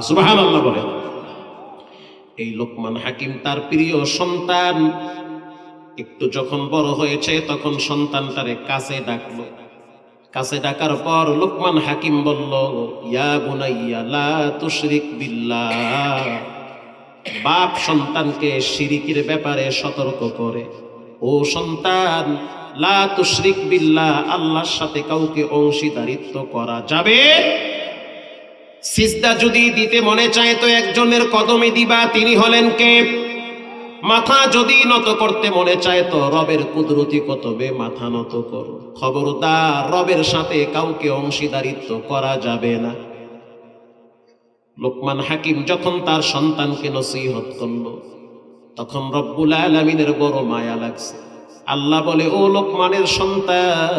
সুবহানাল্লাহ বলেন। এই লোকমান হাকিম তার প্রিয় সন্তান একটু যখন বড় হয়েছে, তখন সন্তানটারে কাছে ডাকলো। কাছে ডাকার পর লোকমান হাকিম বলল, ইয়া বুনাইয়া লা তুশরিক বিল্লাহ। বাপ সন্তানকে শিরিকের ব্যাপারে সতর্ক করে। ও সন্তান, লা তুশরিক বিল্লাহ, আল্লাহর সাথে কাউকে অংশীদারিত্ব করা যাবে। সিজদা যদি দিতে মনে চায় তো একজনের কদমে দিবা, তিনি হলেন কে? মাথা যদি নত করতে মনে চায় তো রবের কুদরতি কতবে মাথা নত করো। খবরদার, রবের সাথে কাউকে অংশীদারিত্ব করা যাবে না। লোকমান হাকিম যখন তার সন্তানকে নসিহত করলো তখন রব্বুল আলামিনের বড় মায়া লাগছে। আল্লাহ বলে, ও লোকমানের সন্তান,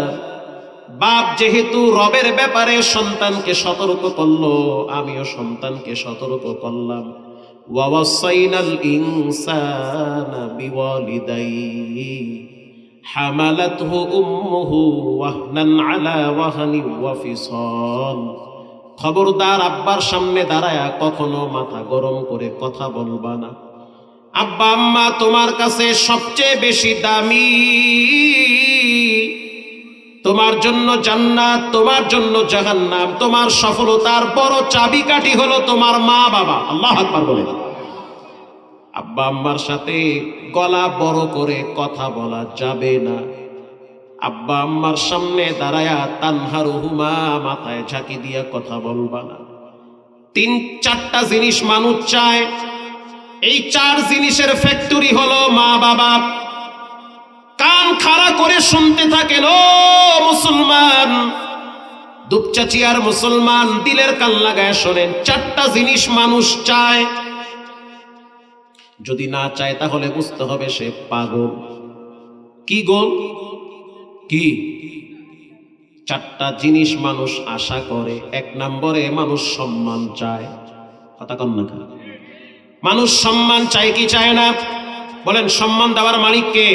বাপ যেহেতু রবের ব্যাপারে সন্তানকে সতর্ক করলো, আমিও সন্তানকে সতর্ক করলাম। ওয়াসাইনাল ইনসানা বিওয়ালিদাইহি হামালাতহু উম্মুহু ওয়াহনান আলা ওয়াহনি ওয়া ফিসাল। খবরদার, আব্বার সামনে দাঁড়ায়া কখনো মাথা গরম করে কথা বলবা না। আব্বা আম্মা তোমার কাছে সবচেয়ে বেশি দামি। তোমার জন্য জান্নাত, তোমার জন্য জাহান্নাম। তোমার সফলতার বড় চাবিকাঠি হলো তোমার মা বাবা। আল্লাহু আকবার বলে। আব্বা আম্মার সাথে গলা বড় করে কথা বলা যাবে না। আব্বা আম্মার সামনে দাঁড়ায়া তানহারুহুমা, মাথায় ঝাঁকি দিয়া কথা বলবা না। 3-4টা জিনিস মানুষ চায়, এই 4 জিনিসের ফ্যাক্টরি হলো মা বাবা। কান খাড়া করে শুনতে থাকেন ও মুসলমান, দুপচাচি আর মুসলমান, দিলের কান লাগায় শোনেন। 4টা জিনিস মানুষ চায়, যদি না চায় তাহলে বুঝতে হবে সে পাগল। কি গোল? কি? 4টা জিনিস মানুষ আশা করে। 1 নম্বরে মানুষ সম্মান চায়। কথা কন না? মানুষ সম্মান চায় কি চায় না? বলেন, সম্মান দেওয়ার মালিক কে?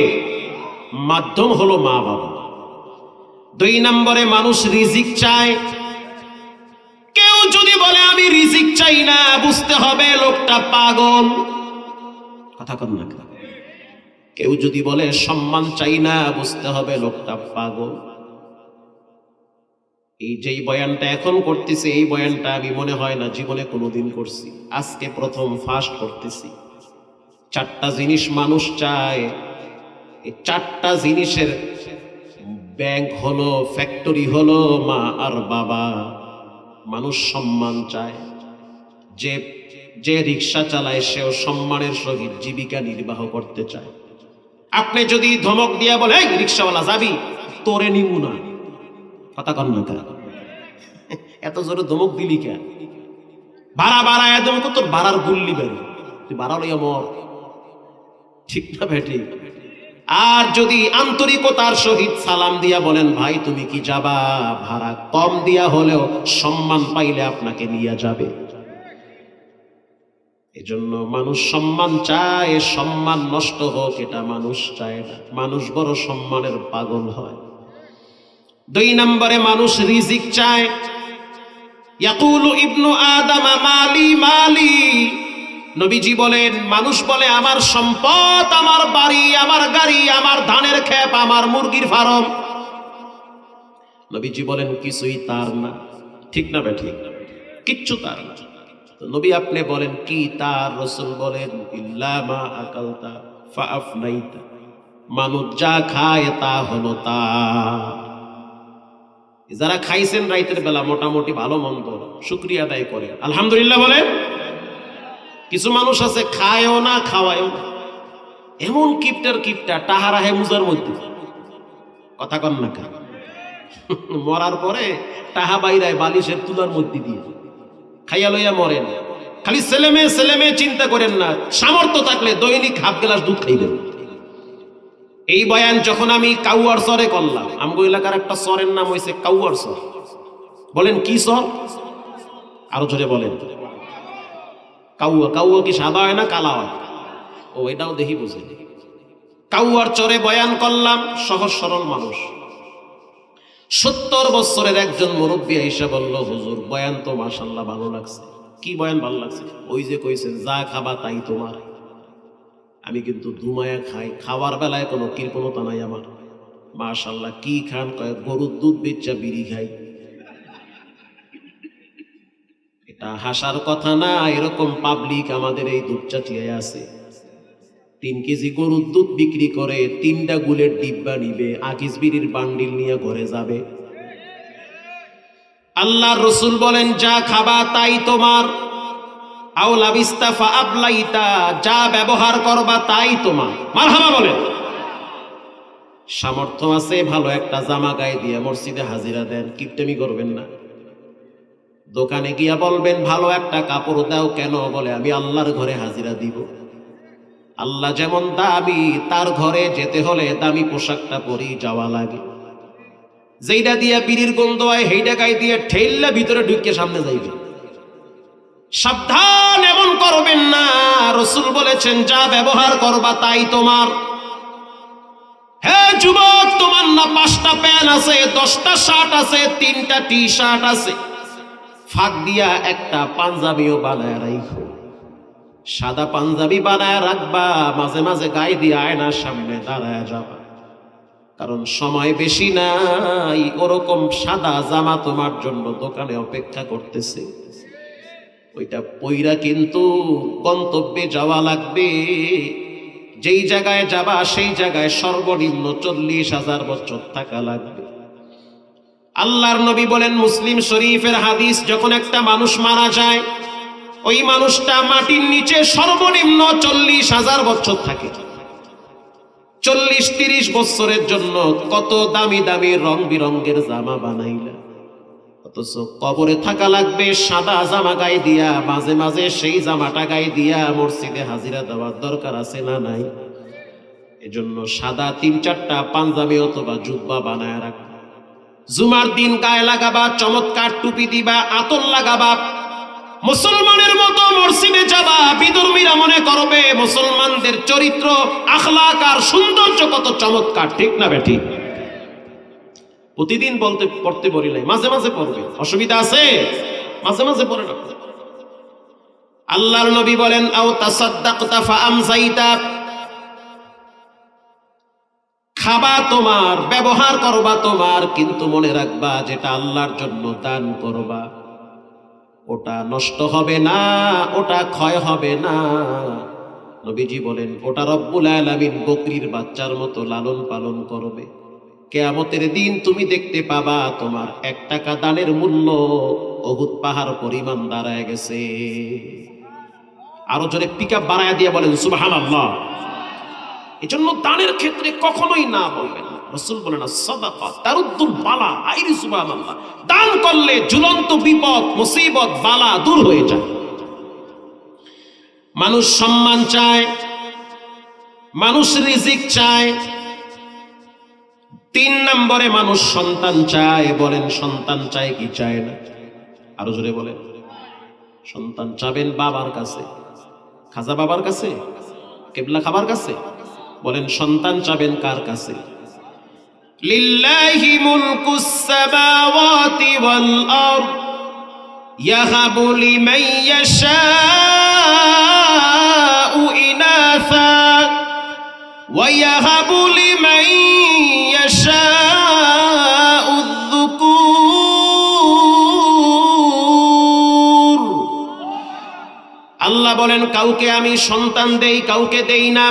মাধ্যম হলো মা বাবা। 2 নম্বরে মানুষ রিজিক চায়। কেউ যদি বলে আমি রিজিক চাই না, বুঝতে হবে লোকটা পাগল। কথা কন না? কেউ যদি বলে সম্মান চাই না, বুঝতে হবে লোকটা পাগল। এই যেই বয়ানটা এখন করতেছি, এই বয়ানটা আমি মনে হয় না জীবনে কোনোদিন করছি, আজকে প্রথম ফার্স্ট করতেছি। 4টা জিনিস মানুষ চায়। এই 4টা জিনিসের ব্যাংক হলো, ফ্যাক্টরি হলো মা আর বাবা। মানুষ সম্মান চায়। যে রিক্সা চালায় সেও সম্মানের সহিত জীবিকা নির্বাহ করতে চায়। আপনি যদি ধমক দিয়া বলে, এই রিক্সাওয়ালা যাবি, তোরে নিবু না। কথা কন না? এত জোরে ধমক দিলি কেন? ভাড়া বাড়ায় একদম তোর ভাড়ার গুল্লি বেরো, তুই ভাড়া লইয়া মর। ঠিক না বেটি? আর যদি আন্তরিকতার সহিত সালাম দিয়া বলেন, ভাই তুমি কি যাবা, ভাড়া কম দিয়া হলেও সম্মান পাইলে আপনাকে নিয়ে যাবে। এজন্য মানুষ সম্মান চায়, সম্মান নষ্ট হোক এটা মানুষ চায় না। মানুষ বড় সম্মানের পাগল হয়। 2 নম্বরে মানুষ রিজিক চায়। ইয়াকুলু ইবনু আদম মালি মালি, নবীজি বলেন, মানুষ বলে আমার সম্পদ, আমার বাড়ি, আমার গাড়ি, আমার ধানের ক্ষেত, আমার মুরগির ফার্ম। নবীজি বলেন কিছুই তার না। ঠিক না বেঠিক? কিচ্ছু তার না। নবী আপনি বলেন কি তার? রাসূল বলেন, ইল্লা মা আকালতা ফাআফনাইতা, মানুষ যা খায় তা হলো তার। যারা খাইছেন রাইতের বেলা মোটামুটি ভালো মন্দ, শুকরিয়া আদায় করে আলহামদুলিল্লাহ বলেন। কিছু মানুষ আছে খায়ও না খাওয়ায়ও না, এমন কিপটা টাহারা হে মুজার মধ্যে। কথা কন না? মরার পরে টাহা বাইরায় বালিশের তুলার মধ্যে দিয়ে খাইয়া লইয়া মরেন। খালি ছেলে মেয়ে চিন্তা করেন না, সামর্থ্য থাকলে দৈনিক হাফ গ্লাস দুধ খাইবেন। এই বয়ান যখন আমি কাউয়ার চরে করলাম, আমগো এলাকার একটা চরের নাম হয়েছে কাউয়ার চর। বলেন কি চর? আরো জোরে বলেন। কাউয়া। কাউয়া কি সাদা হয় না কালা হয়? ও, এটাও দেখি বুঝে। কাউয়ার চরে বয়ান করলাম, সহজ সরল মানুষ। 70 বছরের একজন মুরব্বী এসে বলল, হুজুর বয়ান তো মাশাআল্লাহ ভালো লাগছে। কি বয়ান ভালো লাগছে? ওই যে কইছেন যা খাবা তাই তোমার। আমি কিন্তু ধুমায়া খাই, খাওয়ার বেলায় কোনো কৃপণতা নাই আমার। মাশাআল্লাহ। কি খান? কয় গরুর দুধ বেচা বিড়ি খাই। এটা হাসার কথা না, এরকম পাবলিক আমাদের এই দুপচাচিয়ায় আছে। 3 কেজি গরুর দুধ বিক্রি করে 3টা গুলের ডিব্বা নিবে, আকিস বিড়ির বান্ডিল নিয়ে ঘরে যাবে। আল্লাহর রাসূল বলেন, যা খাবা তাই তোমার, আও লাবিস্তা ফা আবলাইতা, যা ব্যবহার করবা তাই তোমার। মারহাবা বলেন। সামর্থ্য আছে, ভালো একটা জামা গায়ে দিয়ে মসজিদে হাজিরা দেন, কিপটেমি করবেন না। দোকানে গিয়া বলবেন ভালো একটা কাপড় দাও, কেন? বলে আমি আল্লাহর ঘরে হাজিরা দিব। আল্লাহ যেমন দামি, তার ঘরে যেতে হলে দামি পোশাকটা পরেই যাওয়া লাগে। যেইটা দিয়া বিড়ির গন্ধ হয় সেইটা গায়ে দিয়ে ঠেললা ভিতরে ঢুকে সামনে যাইবে। সাবধান, এমন করবেন না। রাসূল বলেছেন, যা ব্যবহার করবা তাই তোমার। হে যুবক, তোমার না 5টা প্যান্ট আছে, 10টা শার্ট আছে, 3টা টি শার্ট আছে, ফাঁক দিয়া একটা পাঞ্জাবিও বানায় রাখো। সাদা পাঞ্জাবি বানায় রাখবা, মাঝে মাঝে গায়ে দিয়ে আয়নার সামনে দাঁড়ায় যাবা, কারণ সময় বেশি নাই। ওরকম সাদা জামা তোমার জন্য দোকানে অপেক্ষা করতেছে। ওইটা পইরা কিন্তু গন্তব্যে যাওয়া লাগবে। যেই জায়গায় যাবা সেই জায়গায় সর্বনিম্ন 40,000 বছর থাকা লাগবে। আল্লাহর নবী বলেন, মুসলিম শরীফের হাদিস, যখন একটা মানুষ মারা যায়, ওই মানুষটা মাটির নিচে সর্বনিম্ন 40,000 বছর থাকে। 40-30 বছরের জন্য কত দামি দামি রং বিরঙ্গের জামা বানাইলা, অথচ কবরে থাকা লাগবে সাদা জামা গায়ে দিয়া। মাঝে মাঝে সেই জামাটা গায়ে দিয়া মসজিদে হাজিরা দেওয়ার দরকার আছে না নাই? এজন্য সাদা 3-4টা পাঞ্জাবি অথবা জুব্বা বানায় রাখবা। জুমার দিন গায়ে লাগাবা, চমৎকার টুপি দিবা, আতর লাগাবা, মুসলমানের মতো মসজিদে যাবা। বিধর্মীরা মনে করবে মুসলমানদের চরিত্র, আখলাক আর সৌন্দর্য কত চমৎকার, ঠিক না বেঠিক? প্রতিদিন পড়তে বলি নাই, মাঝে মাঝে পড়বে, অসুবিধা আছে? মাঝে মাঝে পড়ে না। আল্লাহর নবী বলেন, আও তাসাদ্দাকতা ফাআমসাইতা, খাবা তোমার, ব্যবহার করবা তোমার, কিন্তু মনে রাখবা যেটা আল্লাহর জন্য দান করবা ওটা নষ্ট হবে না, ওটা ক্ষয় হবে না। নবীজি বলেন, ওটা রব্বুল আলামিন বকরির বাচ্চার মতো লালন পালন করবে। কিয়ামতের দিন তুমি দেখতে পাবা তোমার 1 টাকা দানের মূল্য উহুদ পাহাড় পরিমাণ দাঁড়ায় গেছে। আরো জোরে পিকআপ বাড়ায় দিয়ে বলেন সুবহানাল্লাহ। এজন্য দানের ক্ষেত্রে কখনোই না বলবেন না। রাসূল বলেন, সাদাকা তারুদ্দুল বালা, আইরি সুবহানাল্লাহ। দান করলে ঝুলন্ত বিপদ, মুসিবত, বালা দূর হয়ে যায়। মানুষ সম্মান চায়, মানুষ রিজিক চায়। 3 নম্বরে মানুষ সন্তান চায়। বলেন, সন্তান চায় কি চায় না? আরো জোরে বলেন। সন্তান চাবেন বাবার কাছে, খাজা বাবার কাছে, কেবলা খাবার কাছে। বলেন, সন্তান চাবেন কার কাছে? লিল্লাহি মুলকুস সামাওয়াতি ওয়াল আরদ ইয়াহাবু লিমান ইয়াশাউ ইনাসা ওয়া ইয়াহাবু লিমান ইয়াশাউ যুকুর। আল্লাহ বলেন, কাউকে আমি সন্তান দেই, কাউকে দেই না।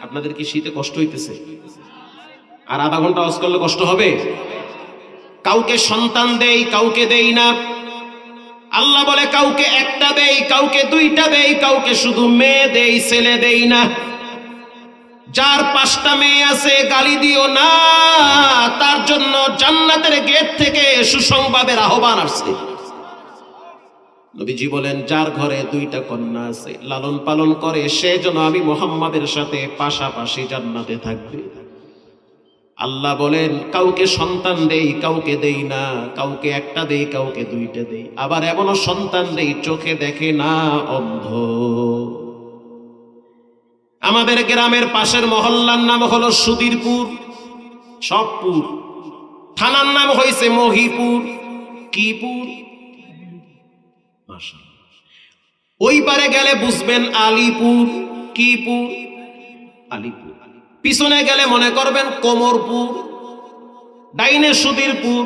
আপনাদের কি শীতে কষ্ট হইতেছে? আর আধা ঘন্টা ওয়াজ করলে কষ্ট হবে? কাউকে সন্তান দেই, কাউকে দেই না। আল্লাহ বলে, কাউকে 1টা দেই, কাউকে 2টা দেই, কাউকে শুধু মেয়ে দেই, ছেলে দেই না। যার 5টা মেয়ে আছে গালি দিও না, তার জন্য জান্নাতের গেট থেকে সুসংবাদের আহ্বান আসছে। নবীজি বলেন, যার ঘরে 2টা কন্যা আছে, লালন পালন করে, সে যেন আমি মুহাম্মাদের সাথে পাশাপাশি জান্নাতে থাকবে। আল্লাহ বলেন, কাউকে সন্তান দেই, কাউকে দেই না। কাউকে 1টা দেই, কাউকে 2টা দেই। আবার এমনও সন্তান দেই চোখে দেখে না, অন্ধ। আমাদের গ্রামের পাশের মহল্লার নাম হলো সুধীরপুর, সবপুর। থানার নাম হয়েছে মহিপুর। কি পুর? ওই পারে গেলে বুঝবেন আলীপুর। কি পুর? আলীপুর। পিছনে গেলে মনে করবেন কোমরপুর, ডাইনে সুধীরপুর,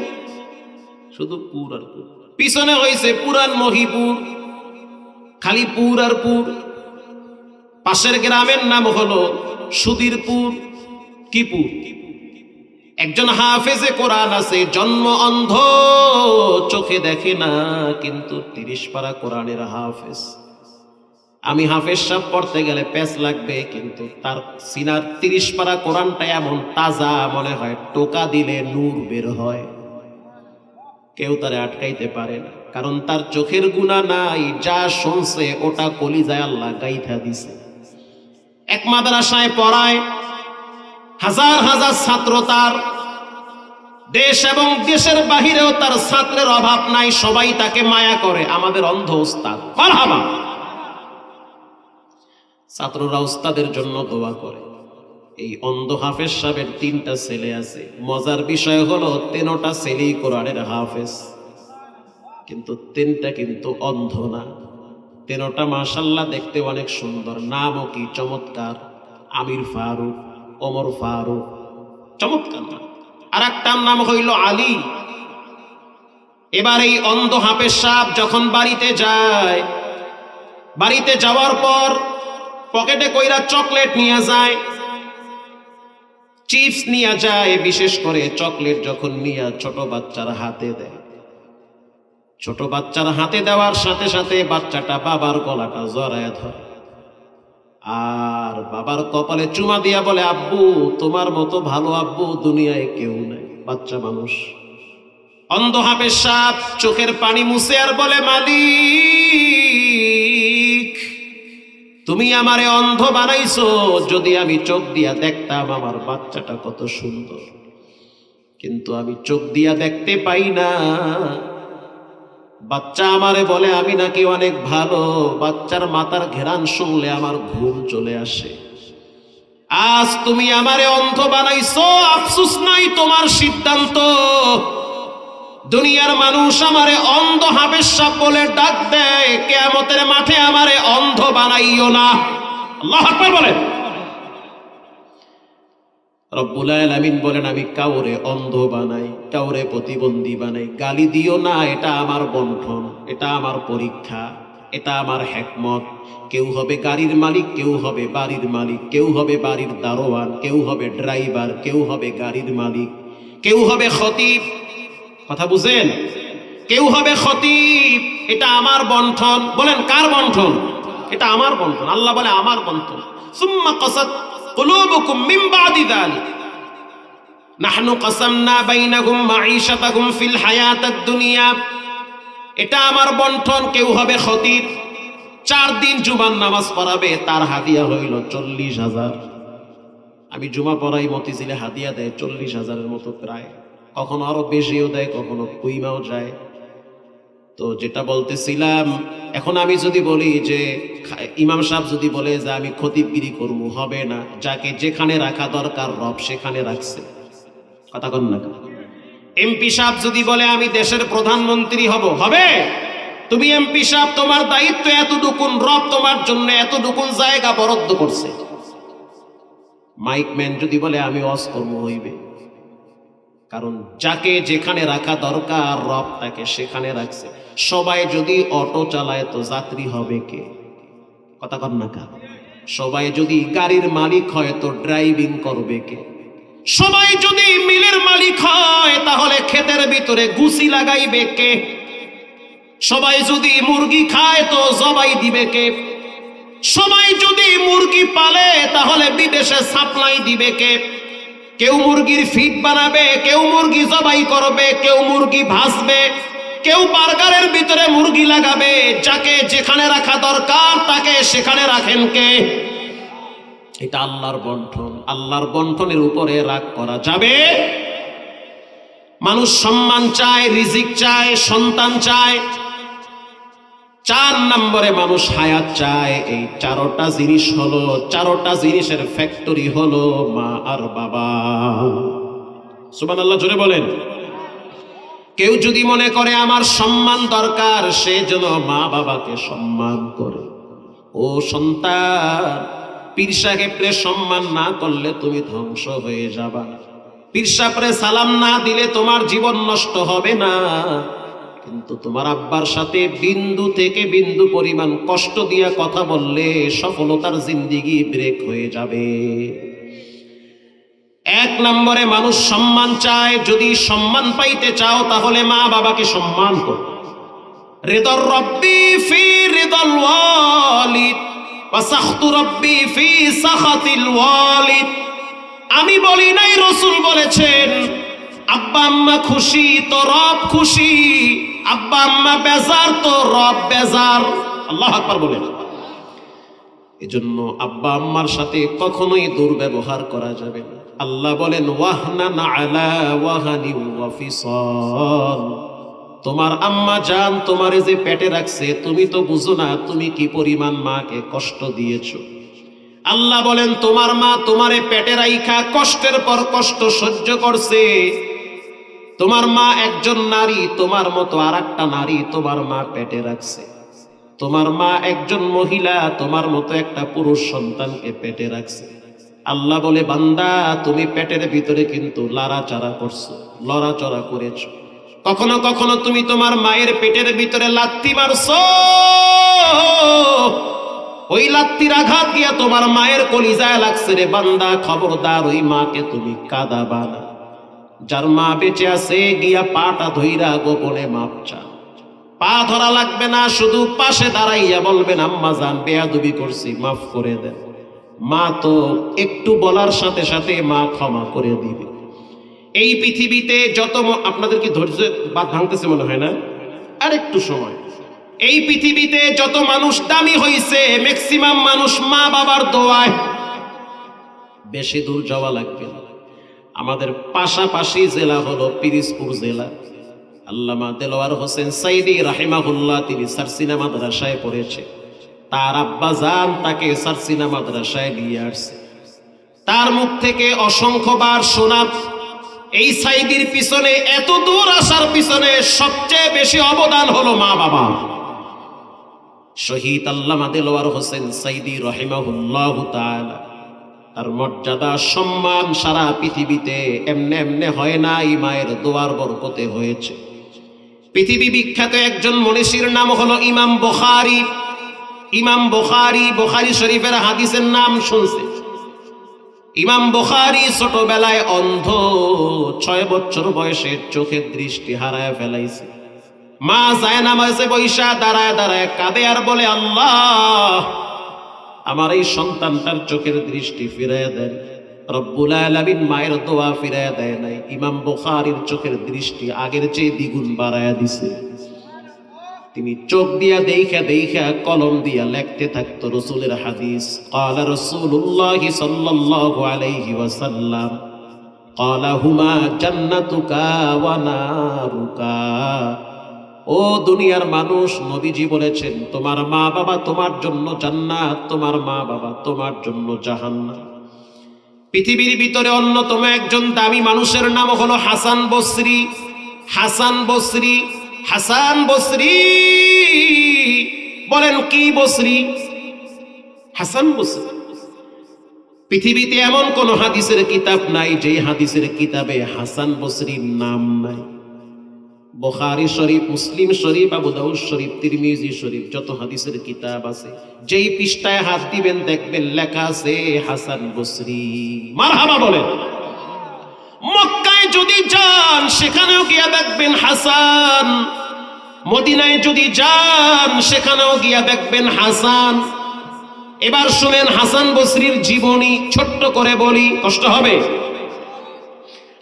শুধু পুর আর পুর। পিছনে হয়েছে পুরান মহিপুর, খালি পুর আর পুর। পাশের গ্রামের নাম হলো সুধীরপুর। কিপুর। একজন হাফেজে কোরআন আছে, জন্ম অন্ধ, চোখে দেখে না, কিন্তু 30 পারা কোরআনের হাফেজ। আমি হাফেজ সাহেব পড়তে গেলে প্যাচ লাগবে, কিন্তু তার সিনার 30 পারা কোরআনটা এমন তাজা, মনে হয় টোকা দিলে নূর বের হয়। কেউ তারে আটকাইতে পারে না, কারণ তার চোখের গুনাহ নাই, যা শুনছে ওটা কলিজায় আল্লাহ গাইথা দিছে। এক মাদ্রাসায় পড়ায়, হাজার হাজার ছাত্র তার, দেশ এবং দেশের বাহিরেও তার ছাত্রের অভাব নাই, সবাই তাকে মায়া করে। আমাদের অন্ধ উস্তাদ, মারহাবা। ছাত্ররা উস্তাদের জন্য দোয়া করে। এই অন্ধ হাফেজ সাহেবের 3টা ছেলে আছে। মজার বিষয় হলো 3টা ছেলেই কোরআনের হাফেজ, কিন্তু 3টা কিন্তু অন্ধ না। 3টা মাশাআল্লাহ দেখতে অনেক সুন্দর, নামও কি চমৎকার, আমির ফারুক, ওমর ফারুক, চমৎকার নাম। আর একটার নাম হইল আলী। এবার এই অন্ধ হাফেজ সাহেব যখন বাড়িতে যায়, বাড়িতে যাওয়ার পর পকেটে কইরা চকলেট নিয়ে যায়, চিপস নিয়ে যায়, বিশেষ করে চকলেট যখন নিয়ে ছোট বাচ্চার হাতে দেয়, ছোট বাচ্চার হাতে দেওয়ার সাথে সাথে বাচ্চাটা বাবার গলাটা জড়ায় ধরে, আর বাবার কপালে চুমা দিয়া বলে, আব্বু তোমার মতো ভালো আব্বু দুনিয়ায় কেউ নাই। বাচ্চা মানুষ। অন্ধ হাফেজ সাহেব চোখের পানি মুছে আর বলে, মালিক তুমি আমারে অন্ধ বানাইছো, যদি আমি চোখ দিয়া দেখতাম আমার বাচ্চাটা কত সুন্দর, কিন্তু আমি চোখ দিয়া দেখতে পাই না। বাচ্চা আমারে বলে আমি নাকি অনেক ভালো, বাচ্চার মাথার ঘেরান শুনলে আমার ঘুম চলে আসে। আজ তুমি আমারে অন্ধ বানাইছো, আফসোস নাই তোমার সিদ্ধান্ত। দুনিয়ার মানুষ আমারে অন্ধ হাফেজ সাহেব বলে ডাক দেয়, কিয়ামতের মাঠে আমারে অন্ধ বানাইও না। আল্লাহু আকবার বলেন। রব্বুল আলামিন বলেন, আমি কাউরে অন্ধ বানাই, কাউরে প্রতিবন্ধী বানাই, গালি দিও না, এটা আমার বন্ধন, এটা আমার পরীক্ষা, এটা আমার হিকমত। কেউ হবে গাড়ির মালিক, কেউ হবে বাড়ির মালিক, কেউ হবে বাড়ির দারোয়ান, কেউ হবে ড্রাইভার, কেউ হবে গাড়ির মালিক, কেউ হবে খতিব। কথা বুঝেন? কেউ হবে খতিব। এটা আমার বন্ধন। বলেন কার বন্ধন? এটা আমার বন্ধন। আল্লাহ বলে আমার বন্ধন। সুম্মা কাসাত কুলুবুকুম মিন বাদি যালিক নাহনু কাসামনা বাইনাকুম মাঈশাতাকুম ফিল হায়াতাদ দুনিয়া। এটা আমার বন্ধন। কেউ হবে খতিব, 4 দিন জুমার নামাজ পড়াবে, তার হাদিয়া হইল 40,000। আমি জুমা পড়াই, মতিঝিলে হাদিয়া দেয় 40,000-এর মতো প্রায়, কখনো আরো বেশিও দেয়, কখনো কুইমাও যায়। তো যেটা বলতেছিলাম, এখন আমি যদি বলি যে ইমাম সাহেব যদি বলে যে আমি খতিবগিরি করব, হবে না। যাকে যেখানে রাখা দরকার রব সেখানে রাখছে। কথা কন না? এমপি সাহেব যদি বলে আমি দেশের প্রধানমন্ত্রী হব, হবে? তুমি এমপি সাহেব, তোমার দায়িত্ব এতটুকুন, রব তোমার জন্য এতটুকুন জায়গা বরাদ্দ করছে। মাইকম্যান যদি বলে আমি ওয়াজ করব, হইবে, কারণ যাকে যেখানে রাখা দরকার রব তাকে সেখানে রাখছে। সবাই যদি অটো চালায় তো যাত্রী হবে কে? কথা কন না? সবাই যদি গাড়ির মালিক হয় তো ড্রাইভিং করবে কে? সবাই যদি মিলের মালিক হয় তাহলে ক্ষেতের ভিতরে গুছি লাগাইবে কে? সবাই যদি মুরগি খায় তো জবাই দিবে কে? সবাই যদি মুরগি পালে তাহলে বিদেশে সাপ্লাই দিবে কে? কেউ মুরগির ফিট বানাবে, কেউ মুরগি জবাই করবে, কেউ মুরগি ভাজবে, কেউ বার্গারের ভিতরে মুরগি লাগাবে। যাকে যেখানে রাখা দরকার তাকে সেখানে রাখেন কে? এটা আল্লাহর বন্টন। আল্লাহর বন্টনের উপরে রাগ করা যাবে? মানুষ সম্মান চায়, রিজিক চায়, সন্তান চায়। 4 নম্বরে মানুষ হায়াত চায়। এই 4টা জিনিস হলো, 4টা জিনিসের ফ্যাক্টরি হলো মা আর বাবা। সুবহানাল্লাহ, জোরে বলেন। কেউ যদি মনে করে আমার সম্মান দরকার, সে যেন মা বাবাকে সম্মান করে। ও সন্তান, পীর সাহেবকে সম্মান না করলে তুমি ধ্বংস হয়ে যাবা। পীর সাহেবরে সালাম না দিলে তোমার জীবন নষ্ট হবে না, কিন্তু তোমার আব্বার সাথে বিন্দু থেকে বিন্দু পরিমাণ কষ্ট দিয়া কথা বললে সফলতার জিন্দেগি ব্রেক হয়ে যাবে। এক নম্বরে মানুষ সম্মান চায়। যদি সম্মান পাইতে চাও তাহলে মা বাবাকে সম্মান করো। রিদর রব্বি ফি রিদল ওয়ালিদ ওয়া সাখতু রব্বি ফি সাখাতিল ওয়ালিদ। আমি বলি নাই, রাসূল বলেছেন আব্বা আম্মা খুশি তো রব খুশি, আব্বা আম্মা বেজার তো রব বেজার। আল্লাহু আকবার বলেন। এজন্য আব্বা আম্মার সাথে কখনোই দুর্ব্যবহার করা যাবে না। আল্লাহ বলেন ওয়াহনান আলা ওয়াহানি ওয়া ফিসাল। তোমার আম্মা জান তোমারে যে পেটে রাখছে তুমি তো বুঝো না তুমি কি পরিমাণ মাকে কষ্ট দিয়েছো। আল্লাহ বলেন তোমার মা তোমারে পেটে রাইখা কষ্টের পর কষ্ট সহ্য করছে। তোমার মা একজন নারী, তোমার মতো আরেকটা নারী তোমার মা পেটে রাখছে। তোমার মা একজন মহিলা, তোমার মতো একটা পুরুষ সন্তানকে পেটে রাখছে। আল্লাহ বলে বান্দা তুমি পেটের ভিতরে কিন্তু লড়াচড়া করছো, লড়াচড়া করেছো। কখনো কখনো তুমি তোমার মায়ের পেটের ভিতরে লাথি মারছো, ওই লাথির আঘাত দিয়া তোমার মায়ের কলিজায় লাগছে রে বান্দা। খবরদার ওই মাকে তুমি কাঁদাবা না। যার মা বেঁচে আছে গিয়া পাটা ধইরা গোপনে মাপ চা। পা ধরা লাগবে না, শুধু পাশে দাঁড়াইয়া বলবেন আম্মা জান বেয়াদবি করছি মাফ করে দেন। মা তো একটু বলার সাথে সাথে মা ক্ষমা করে দিবে। এই পৃথিবীতে যত আপনাদের কি ধৈর্য বাদ ভাঙতেছে মনে হয় না? আর একটু সময়। এই পৃথিবীতে যত মানুষ দামি হইছে ম্যাক্সিমাম মানুষ মা বাবার দোয়ায়। বেশি দূর যাওয়া লাগবে না। আমাদের পাশাপাশি জেলা হলো পিরিজপুর জেলা। আল্লামা দেলোয়ার হোসেন সাইদি রাহিমাহুল্লাহ তিনি সারসিনা মাদ্রাসায় পড়েছে। তার আব্বা জান তাকে সারসিনা মাদ্রাসায় নিয়ে আসছে। তার মুখ থেকে অসংখ্যবার শোনা এই সাইদির পিছনে, এত দূর আসার পিছনে সবচেয়ে বেশি অবদান হলো মা বাবা। শহীদ আল্লামা দেলোয়ার হোসেন সাইদি রাহিমাহুল্লাহ তাআলা, তার মর্যাদা সম্মান সারা পৃথিবীতে এমনে এমনে হয় না, এই মায়ের দোয়ার বরকতে হয়েছে। পৃথিবী বিখ্যাত একজন মনীষীর নাম হলো ইমাম বুখারী। ইমাম বুখারী, বুখারী শরীফের হাদিসের নাম শুনছে। ইমাম বুখারী ছোটবেলায় অন্ধ, 6 বছর বয়সে চোখের দৃষ্টি হারায় ফেলাইছে। মা যায় নামাজে বৈশা দাঁড়ায় দাঁড়ায় কাঁদে আর বলে আল্লাহ আমার এই সন্তানটার চোখের দৃষ্টি ফিরাইয়া দেন। রব্বুল আলামিন মায়ের দোয়া ফিরাইয়া দেয় নাই, ইমাম বুখারীর চোখের দৃষ্টি আগের চেয়ে দ্বিগুণ বাড়ায়া দিছে। তিনি চোখ দিয়া দেখা দেখা কলম দিয়া লিখতে থাকতো রাসূলের হাদিস। ক্বালা রাসূলুল্লাহ সাল্লাল্লাহু আলাইহি ওয়াসাল্লাম ক্বালা হুমা জান্নাতুকা ওয়া নারুকা। ও দুনিয়ার মানুষ, নবীজি বলেছেন তোমার মা বাবা তোমার জন্য জান্নাত, তোমার মা বাবা তোমার জন্য জাহান্নাম। পৃথিবীর ভিতরে অন্যতম একজন দামি মানুষের নাম হলো হাসান বসরি। হাসান বসরি, হাসান বসরি বলেন কি বসরি? হাসান বসরি। পৃথিবীতে এমন কোন হাদিসের কিতাব নাই যে হাদিসের কিতাবে হাসান বসরির নাম নাই। বুখারী শরীফ, মুসলিম শরীফ, আবু দাউদ শরীফ, তিরমিজি শরীফ, যত হাদিসের কিতাব আছে যেই পৃষ্ঠায় হাত দিবেন দেখবেন লেখা আছে হাসান বসরি। মারহাবা বলেন। মক্কায় যদি যান সেখানেও গিয়া দেখবেন হাসান, মদিনায় যদি যান সেখানেও গিয়া দেখবেন হাসান। এবার শুনেন হাসান বসরির জীবনী, ছোট্ট করে বলি, কষ্ট হবে।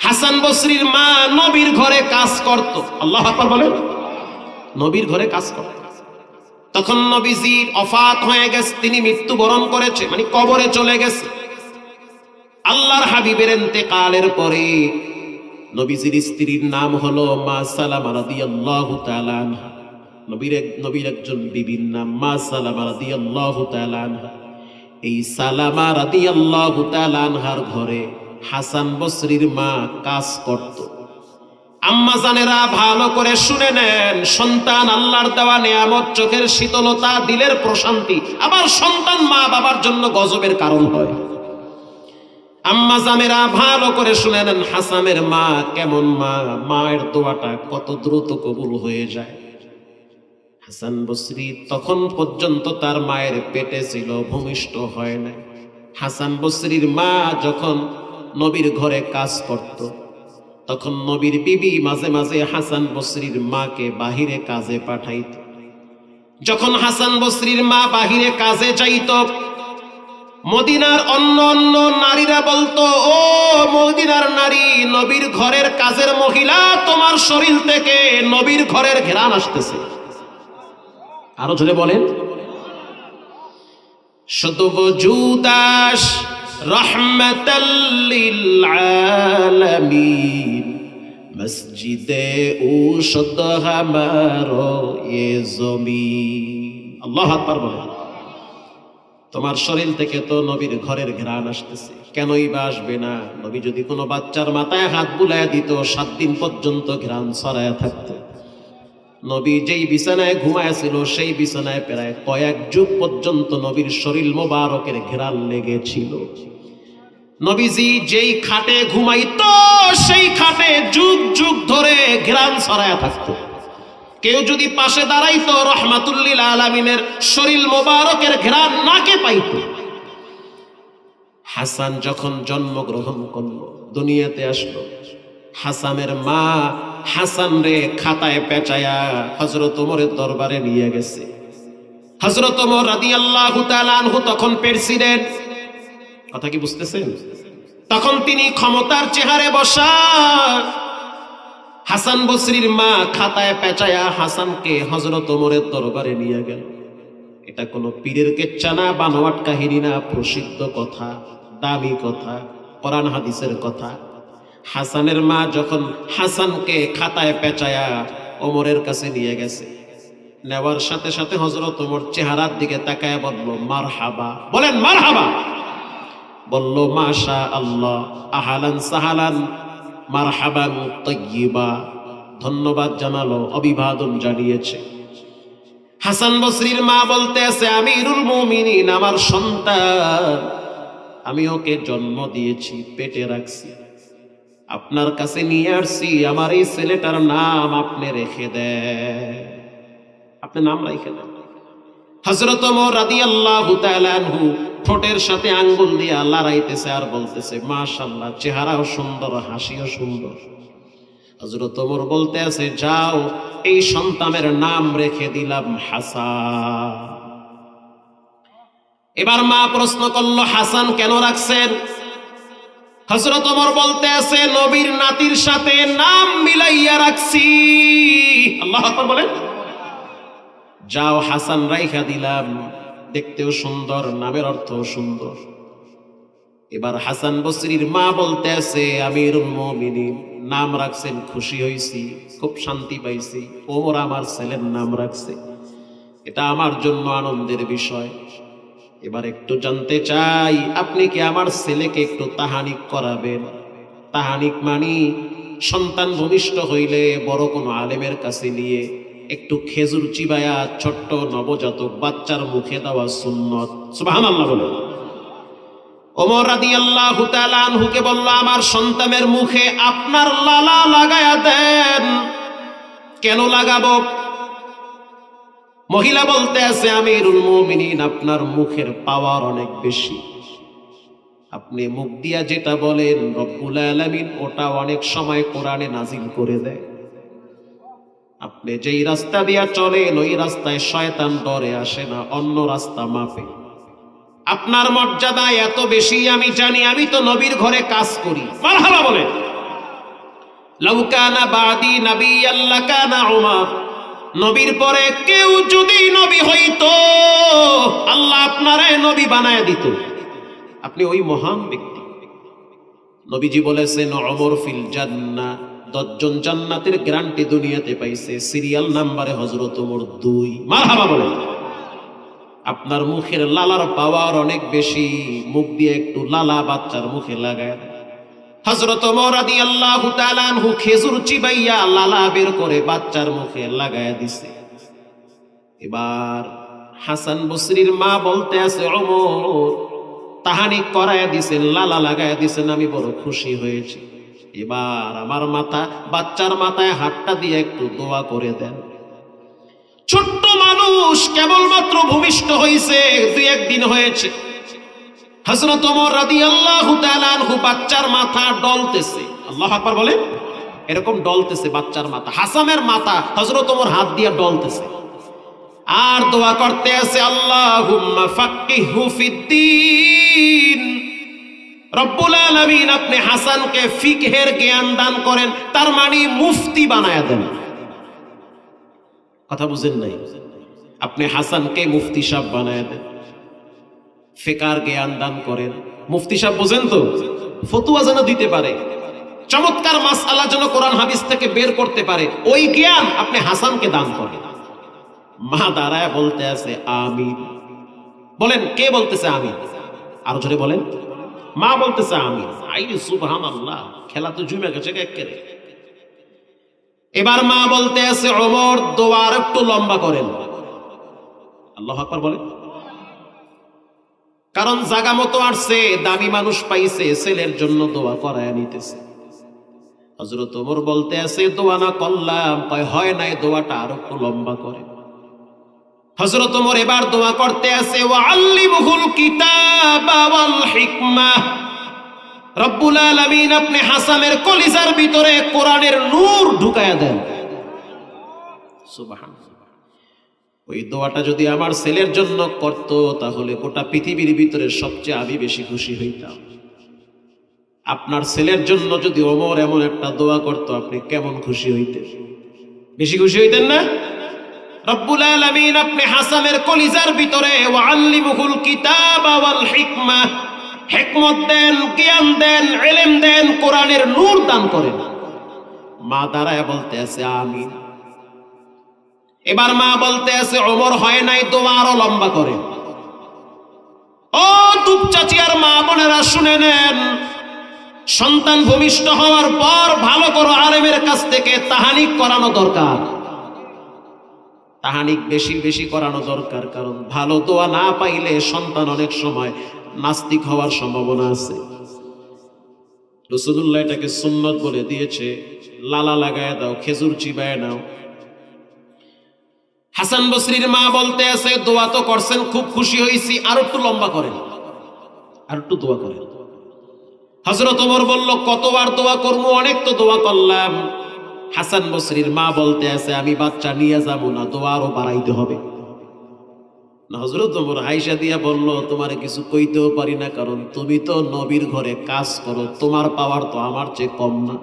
হাসান বসরির মা নবীর ঘরে কাজ করত। আল্লাহু আকবার বলেন। নবীর ঘরে কাজ করত। তখন নবীজির ওফাত হয়ে গেছে, তিনি মৃত্যুবরণ করেছে, মানে কবরে চলে গেছে। আল্লাহর হাবিবের ইন্তেকালের পরে নবীজির স্ত্রীর নাম হলো মা সালামা রাদিয়াল্লাহু তাআলা আনহা। নবীর একজন বিবির নাম মা সালামা রাদিয়াল্লাহু তাআলা আনহা। এই সালামা রাদিয়াল্লাহু তাআলা আনহার ঘরে হাসান বসরির মা কাজ করত। আম্মা জানেরা ভালো করে শুনে নেন, সন্তান আল্লাহর দেওয়া নেয়ামত, চোখের শীতলতা, দিলের প্রশান্তি। আবার সন্তান মা বাবার জন্য গজবের কারণ হয়। আম্মা জানেরা ভালো করে শুনে নেন, হাসানের মা কেমন মা, মায়ের দোয়াটা কত দ্রুত কবুল হয়ে যায়। হাসান বসরি তখন পর্যন্ত তার মায়ের পেটে ছিল, ভূমিষ্ঠ হয় নাই। হাসান বসরির মা যখন নবীর ঘরে কাজ করত, তখন নবীর বিবি মাঝে মাঝে হাসান বসরির মাকে বাহিরে কাজে পাঠাইত। যখন হাসান বসরির মা বাহিরে কাজে যাইত, মদিনার অন্য অন্য নারীরা বলতো, ও মদিনার নারী, নবীর ঘরের কাজের মহিলা, তোমার শরীর থেকে নবীর ঘরের ঘ্রাণ আসতেছে। আরো জোরে বলেন। শুধু বজুদাস রহমাতাল লিল আলামিন, মসজিদে ঔষধ হামারো এ জমিন। আল্লাহু আকবার বলেন। তোমার শরীর থেকে তো নবীর ঘরের ঘ্রাণ আসতেছে, কেনই বা আসবে না? নবী যদি কোনো বাচ্চার মাথায় হাত বুলায় দিত, 7 দিন পর্যন্ত ঘ্রাণ ছড়ায় থাকতো। নবী যেই বিছানায় ঘুমায়ছিল, সেই বিছানায় প্রায় কয়েক যুগ পর্যন্ত নবীর শরীর মোবারকের ঘ্রাণ লেগেছিল। নবীজি যেই খাটে ঘুমাইতো, সেই খাটে যুগ যুগ ধরে ঘ্রাণ ছড়ায় থাকতো। কেউ যদি পাশে দাঁড়াইতো, রহমাতুল লিল আলামিনের শরীর মোবারকের ঘ্রাণ নাকে পাইতো। হাসান যখন জন্মগ্রহণ করলো, দুনিয়াতে আসলো, হাসানের মা হাসান রে খাতায় পেঁচায়া হযরত ওমরের দরবারে নিয়ে গেছে। হযরত ওমর রাদিয়াল্লাহু তাআলা আনহু তখন প্রেসিডেন্ট। কথা কি বুঝতেছেন? তখন তিনি ক্ষমতার চেহারে বসা। হাসান বসরির মা খাতায় পেঁচায়া হাসানকে হযরত ওমরের দরবারে নিয়ে গেল। এটা কোনো পীরের কেচ্ছা না, বানোয়াট কাহিনী না, প্রসিদ্ধ কথা, দামি কথা, কোরআন হাদিসের কথা। হাসানের মা যখন হাসানকে খাতায় পেঁচায়া ওমরের কাছে নিয়ে গেছে, নেওয়ার সাথে সাথে হযরত ওমর চেহারার দিকে তাকায় বলল, মারহাবা। বলেন মারহাবা। বলল মাশা আল্লাহ, আহালান সাহালান, মারহাবান তাইয়্যিবা। ধন্যবাদ জানালো, অভিবাদন জানিয়েছে। হাসান বসরির মা বলতে আছে, আমিরুল মুমিনিন, আমার সন্তান, আমি ওকে জন্ম দিয়েছি, পেটে রাখছি, আপনার কাছে নিয়ে আসছি, আমার এই ছেলেটার নাম আপনি রেখে দেন, আপনি নাম রেখে দেন। হযরত ওমর রাদিয়াল্লাহু তাআলা আনহু ঠোঁটের সাথে আঙ্গুল দিয়ে লড়াইতেছে আর বলতেছে, মাশাআল্লাহ, চেহারাও সুন্দর, হাসিও সুন্দর। হযরত ওমর বলতে আছে, যাও, এই সন্তানের নাম রেখে দিলাম হাসান। এবার মা প্রশ্ন করলো, হাসান কেন রাখছেন? হযরত ওমর বলতে আছে, নবীর নাতির সাথে নাম মিলাইয়া রাখছি। আল্লাহু আকবার বলেন। যাও, হাসান রাইখা দিলাম, দেখতেও সুন্দর, নামের অর্থও সুন্দর। এবার হাসান বসরির মা বলতে আছে, আমিরুল মুমিনিন, নাম রাখছেন, খুশি হইছি, খুব শান্তি পাইছি, ওমর আমার ছেলের নাম রাখছে, এটা আমার জন্য আনন্দের বিষয়। এবার একটু জানতে চাই, আপনি কি আমার ছেলেকে একটু তাহানিক করাবেন? তাহানিক মানি সন্তান ভূমিষ্ঠ হইলে বড় কোনো আলেমের কাছে নিয়ে একটু খেজুর চিবায়া ছোট্ট নবজাতক বাচ্চার মুখে দেওয়া সুন্নত। সুবহানাল্লাহ বলে। ওমর রাদিয়াল্লাহু তাআলা আনহুকে বলল, আমার সন্তানের মুখে আপনার লালা লাগায়া দেন। কেন লাগাবো? মহিলা বলতে আছে, আমিরুল মুমিনিন, আপনার মুখের পাওয়ার অনেক বেশি, আপনি মুখ দিয়া যেটা বলেন রব্বুল আলামিন ওটা অনেক সময় কোরআনে নাজিল করে দেয়। আপনি যেই রাস্তা দিয়া চলেন, ওই রাস্তায় শয়তান ডরে আসে না, অন্য রাস্তা মাপে। আপনার মর্যাদা এত বেশি আমি জানি, আমি তো নবীর ঘরে কাজ করি। মারহাবা বলেন। লাউ কানা বাদি নাবিয়্যান লাকানা উমর, নবীর পরে কেউ যদি নবী হইতো, আল্লাহ আপনারে নবী বানায় দিত, আপনি ওই মহান ব্যক্তি। নবীজি বলেছেন, ওমর ফিল জান্নাহ, 10 জন জান্নাতের গ্যারান্টি দুনিয়াতে পাইছে, সিরিয়াল নাম্বারে হযরত ওমর 2। মারহাবা বলেন। আপনার মুখের লালার পাওয়ার অনেক বেশি, মুখ দিয়ে একটু লালা বাচ্চার মুখে লাগায়। হযরত ওমর রাদিয়াল্লাহু তাআলা আনহু খেজুর চিবাইয়া লালা বের করে বাচ্চার মুখে লাগায় দিছে। এবার হাসান বসরির মা বলতে আছে, ওমর, তাহানি করায় দিছেন, লালা লাগায় দিছেন, আমি বড় খুশি হয়েছি। এবার আমার মাথা, বাচ্চার মাথায় হাতটা দিয়ে একটু দোয়া করে দেন। ছোট্ট মানুষ, কেবলমাত্র ভূমিষ্ঠ হয়েছে, 2-1 দিন হয়েছে। হযরত ওমর রাদিয়াল্লাহু তাআলা আনহু বাচ্চার মাথা ডলতেছে, আল্লাহু আকবার বলে, এরকম ডলতেছে বাচ্চার মাথা, হাসানের মাথা হযরত ওমর হাত দিয়ে ডলতেছে আর দোয়া করতে আছে, আল্লাহুম্মা ফাক্কিহু ফিদ্দীন, রব্বুল আলামিন আপনি হাসানকে ফিকহের জ্ঞান দান করেন, তার মানে মুফতি বানায়া দেন। কথা বুঝেন নাই? আপনি হাসানকে মুফতি সাহেব বানায়া দেন, ফিকহের জ্ঞান দান করেন। মুফতি সাহেব বুঝেন তো, ফতোয়া যেন দিতে পারে, চমৎকার মাসআলা যেন কোরআন হাদিস থেকে বের করতে পারে, ওই জ্ঞান আপনি হাসানকে দান করেন। মা দাঁড়ায় বলতে আছে আমিন। বলেন কে বলতেছে আমিন? আরো জোরে বলেন। মা বলতেছে আমিন। আই সুবহানাল্লাহ, খেলা তো জমে গেছে একেবারে। এবার মা বলতে আছে ওমর দোয়া আর একটু লম্বা করেন। আল্লাহু আকবার বলেন। কারণ জায়গা মতো আসছে, দামি মানুষ পাইছে, ছেলের জন্য দোয়া করায় নিতেছে। হযরত ওমর বলতে আছে দোয়া না করলাম, কয় হয় নাই, দোয়াটা আর একটু লম্বা করেন। হযরত ওমর এবার দোয়া করতে আছে ওয়া আল্লিমুহুল কিতাবা ওয়াল হিকমাহ, রব্বুল আলামিন আপনি হাসানের কলিজার ভিতরে কোরআনের নূর ঢুকায়া দেন। সুবহানাল্লাহ। ওই দোয়াটা যদি আমার ছেলের জন্য করত, তাহলে গোটা পৃথিবীর ভিতরে সবচেয়ে আমি বেশি খুশি হইতাম। আপনার ছেলের জন্য যদি ওমর এমন একটা দোয়া করত, আপনি কেমন খুশি হইতেন? বেশি খুশি হইতেন না? রব্বুল আলামিন আপনি হাসানের কলিজার ভিতরে ওয়া আল্লিমুহুল কিতাবা ওয়াল হিকমাহ, হিকমত দেন, জ্ঞান দেন, ইলম দেন, কোরআনের নূর দান করেন। মা দাঁড়ায় বলতে আছে আমিন। এবার মা বলতে আছে ওমর হয় নাই, দোয়া আরো লম্বা করেন। ও তুপ চাচি আর মা বোনেরা শুনে নেন, সন্তান ভূমিষ্ঠ হওয়ার পর ভালো করে আলেমের কাছ থেকে তাহানিক করানো দরকার। তাহানিক বেশি বেশি করানো দরকার, কারণ ভালো দোয়া না পাইলে সন্তান অনেক সময় নাস্তিক হওয়ার সম্ভাবনা আছে। রাসূলুল্লাহ এটাকে সুন্নত বলে দিয়েছে, লালা লাগায় দাও, খেজুর চিবায় নাও। হাসান বসরির মা বলতে আছে দোয়া তো করছেন, খুব খুশি হয়েছি, আর একটু লম্বা করেন, আর একটু দোয়া করেন। হযরত ওমর বলল কতবার দোয়া করবো, অনেক তো দোয়া করলাম। হাসান বসরির মা বলতে আছে আমি বাচ্চা নিয়ে যাবো না, দোয়া আরো বাড়াইতে হবে। হযরত ওমর আয়েশা দিয়া বলল তোমারে কিছু কইতেও পারি না, কারণ তুমি তো নবীর ঘরে কাজ করো, তোমার পাওয়ার তো আমার চেয়ে কম না।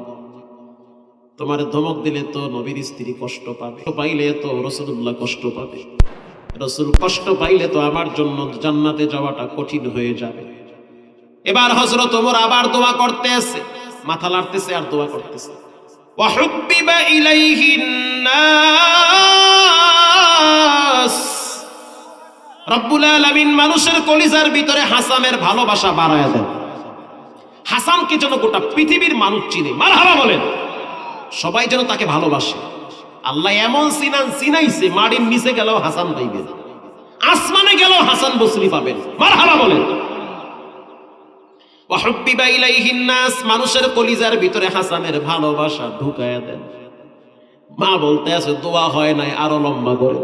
তোমার ধমক দিলে তো নবীর স্ত্রী কষ্ট পাবে, পাইলে তো রাসূলুল্লাহ কষ্ট পাবে, রাসূল কষ্ট পাইলে তো আমার জন্য জান্নাতে যাওয়াটা কঠিন হয়ে যাবে। এবার হযরত ওমর আবার দোয়া করতে আছে, মাথা লাড়তেছে আর দোয়া করতেছে। ওয়া হুব্বিবা ইলাইহিন নাস, রব্বুল আলামিন মানুষের কলিজার ভিতরে হাসানের ভালোবাসা বাড়ায়া দেন। হাসানকে যেন গোটা পৃথিবীর মানুষ চিনে, মারহাবা বলেন, সবাই যেন তাকে ভালোবাসে। আল্লাহ এমন চিনাইছে, মাটির নিচে গেলেও হাসান পাইবেন, আসমানে গেলেও হাসান বসরি পাবেন, মারহাবা বলেন। ওয়া হুব্বিবা ইলাইহিন নাস, মানুষের কলিজার ভিতরে হাসানের ভালোবাসা ঢুকায়া দেন। মা বলতে আছে দোয়া হয় নাই, আরো লম্বা করে।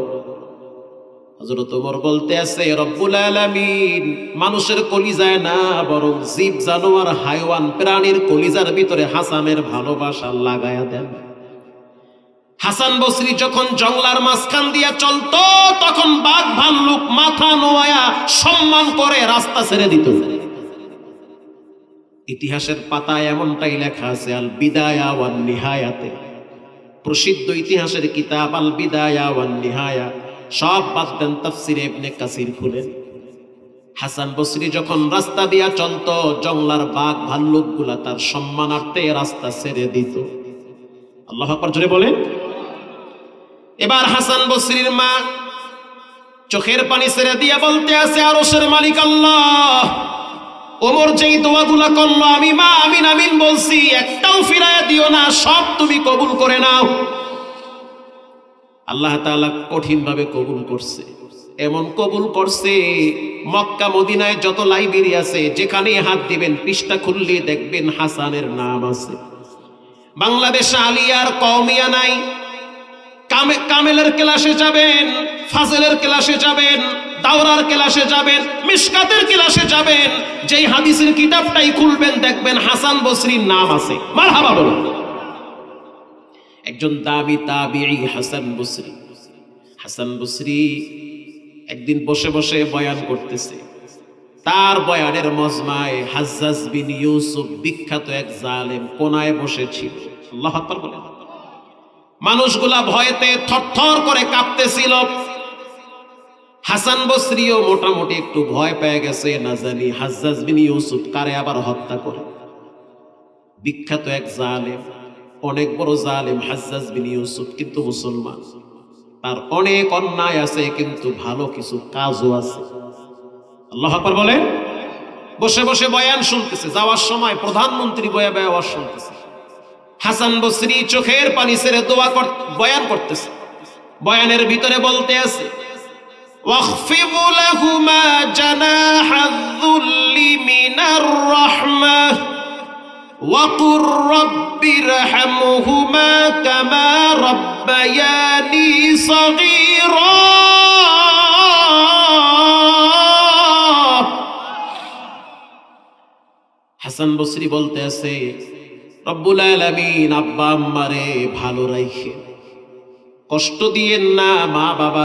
হযরত ওমর বলতে আছে রব্বুল আলামিন মানুষের কলিজায় না, বরং জীব জানোয়ার হাইওয়ান প্রাণীর কলিজার ভিতরে হাসানের ভালোবাসা লাগায়া দেন। হাসান বসরি যখন জঙ্গলার মাঝখান দিয়া চলতো, তখন বাঘ ভাল্লুক মাথা নোয়া সম্মান করে রাস্তা ছেড়ে দিত। ইতিহাসের পাতায় এমনটাই লেখা আছে, আল বিদায়া ওয়ান নিহায়াতে, প্রসিদ্ধ ইতিহাসের কিতাব আল বিদায়া ওয়ান নিহায়া। সব বাদ দেন, তাফসিরে ইবনে কাসির খুলেন। হাসান বসরি যখন রাস্তা দিয়া চলতো, জঙ্গলার বাঘ ভাল্লুক গুলা তার সম্মানার্থে রাস্তা ছেড়ে দিত। আল্লাহু আকবার জোরে বলেন। এবার হাসান বসরির মা চোখের পানি ছেড়ে দিয়া বলতে আছে আরশের মালিক আল্লাহ, ওমর যেই দোয়াগুলা করলো আমি মা আমিন আমিন বলছি, একটাও ফিরায় দিও না, সব তুমি কবুল করে নাও। আল্লাহ তাআলা কঠিন ভাবে কবুল করছে। এমন কবুল করছে, মক্কা মদিনায় যত লাইব্রেরি আছে যেখানে হাত দিবেন পৃষ্ঠা খুললে দেখবেন হাসানের নাম আছে। বাংলাদেশে আলিয়ার কওমিয়া নাই। কামেলের ক্লাসে যাবেন, ফাজেলের ক্লাসে যাবেন, দাওরার ক্লাসে যাবেন, মিশকাতের ক্লাসে যাবেন, যেই হাদিসের কিতাবটাই খুলবেন দেখবেন হাসান বসরির নাম আছে। মারহাবা বলুন। একজন দাবি তাবিঈ হাসান বসরি। হাসান বসরি একদিন বসে বসে বয়ান করতেছে। তার বয়ানের মজমায় হাজ্জাজ বিন ইউসুফ বিখ্যাত এক জালেম কোনায় বসেছিল। আল্লাহু আকবার বলেন। মানুষগুলা ভয়েতে থরথর করে কাঁপতেছিল। হাসান বসরিও মোটামুটি একটু ভয় পেয়ে গেছে, না জানি হাজ্জাজ বিন ইউসুফ কারে আবার হত্যা করে। বিখ্যাত এক জালেম, অনেক বড় জালেম হাজ্জাজ বিন ইউসুফ, কিন্তু মুসলমান। তার অনেক অন্যায় আছে কিন্তু ভালো কিছু কাজও আছে। আল্লাহু আকবার বলেন। বসে বসে বয়ান শুনতেছে। যাওয়ার সময় প্রধানমন্ত্রী বয়া আওয়াজ শুনতেছে। হাসান বসরি চোখের পানি ছেড়ে বয়ান করতেছে। বয়ানের ভিতরে বলতে আছে, ওয়াখফিদ লাহুমা জানাহায-যুল্লি মিনার রাহমাহ ওয়াকুর রাব্বিরহামহুমা কামা রাব্বায়ানি সগীরা। হাসান বসরি বলতে আছে, রব্বুল আলামিন আব্বা আম্মারে ভালো রাখেন, কষ্ট দিয়েন না, মা বাবা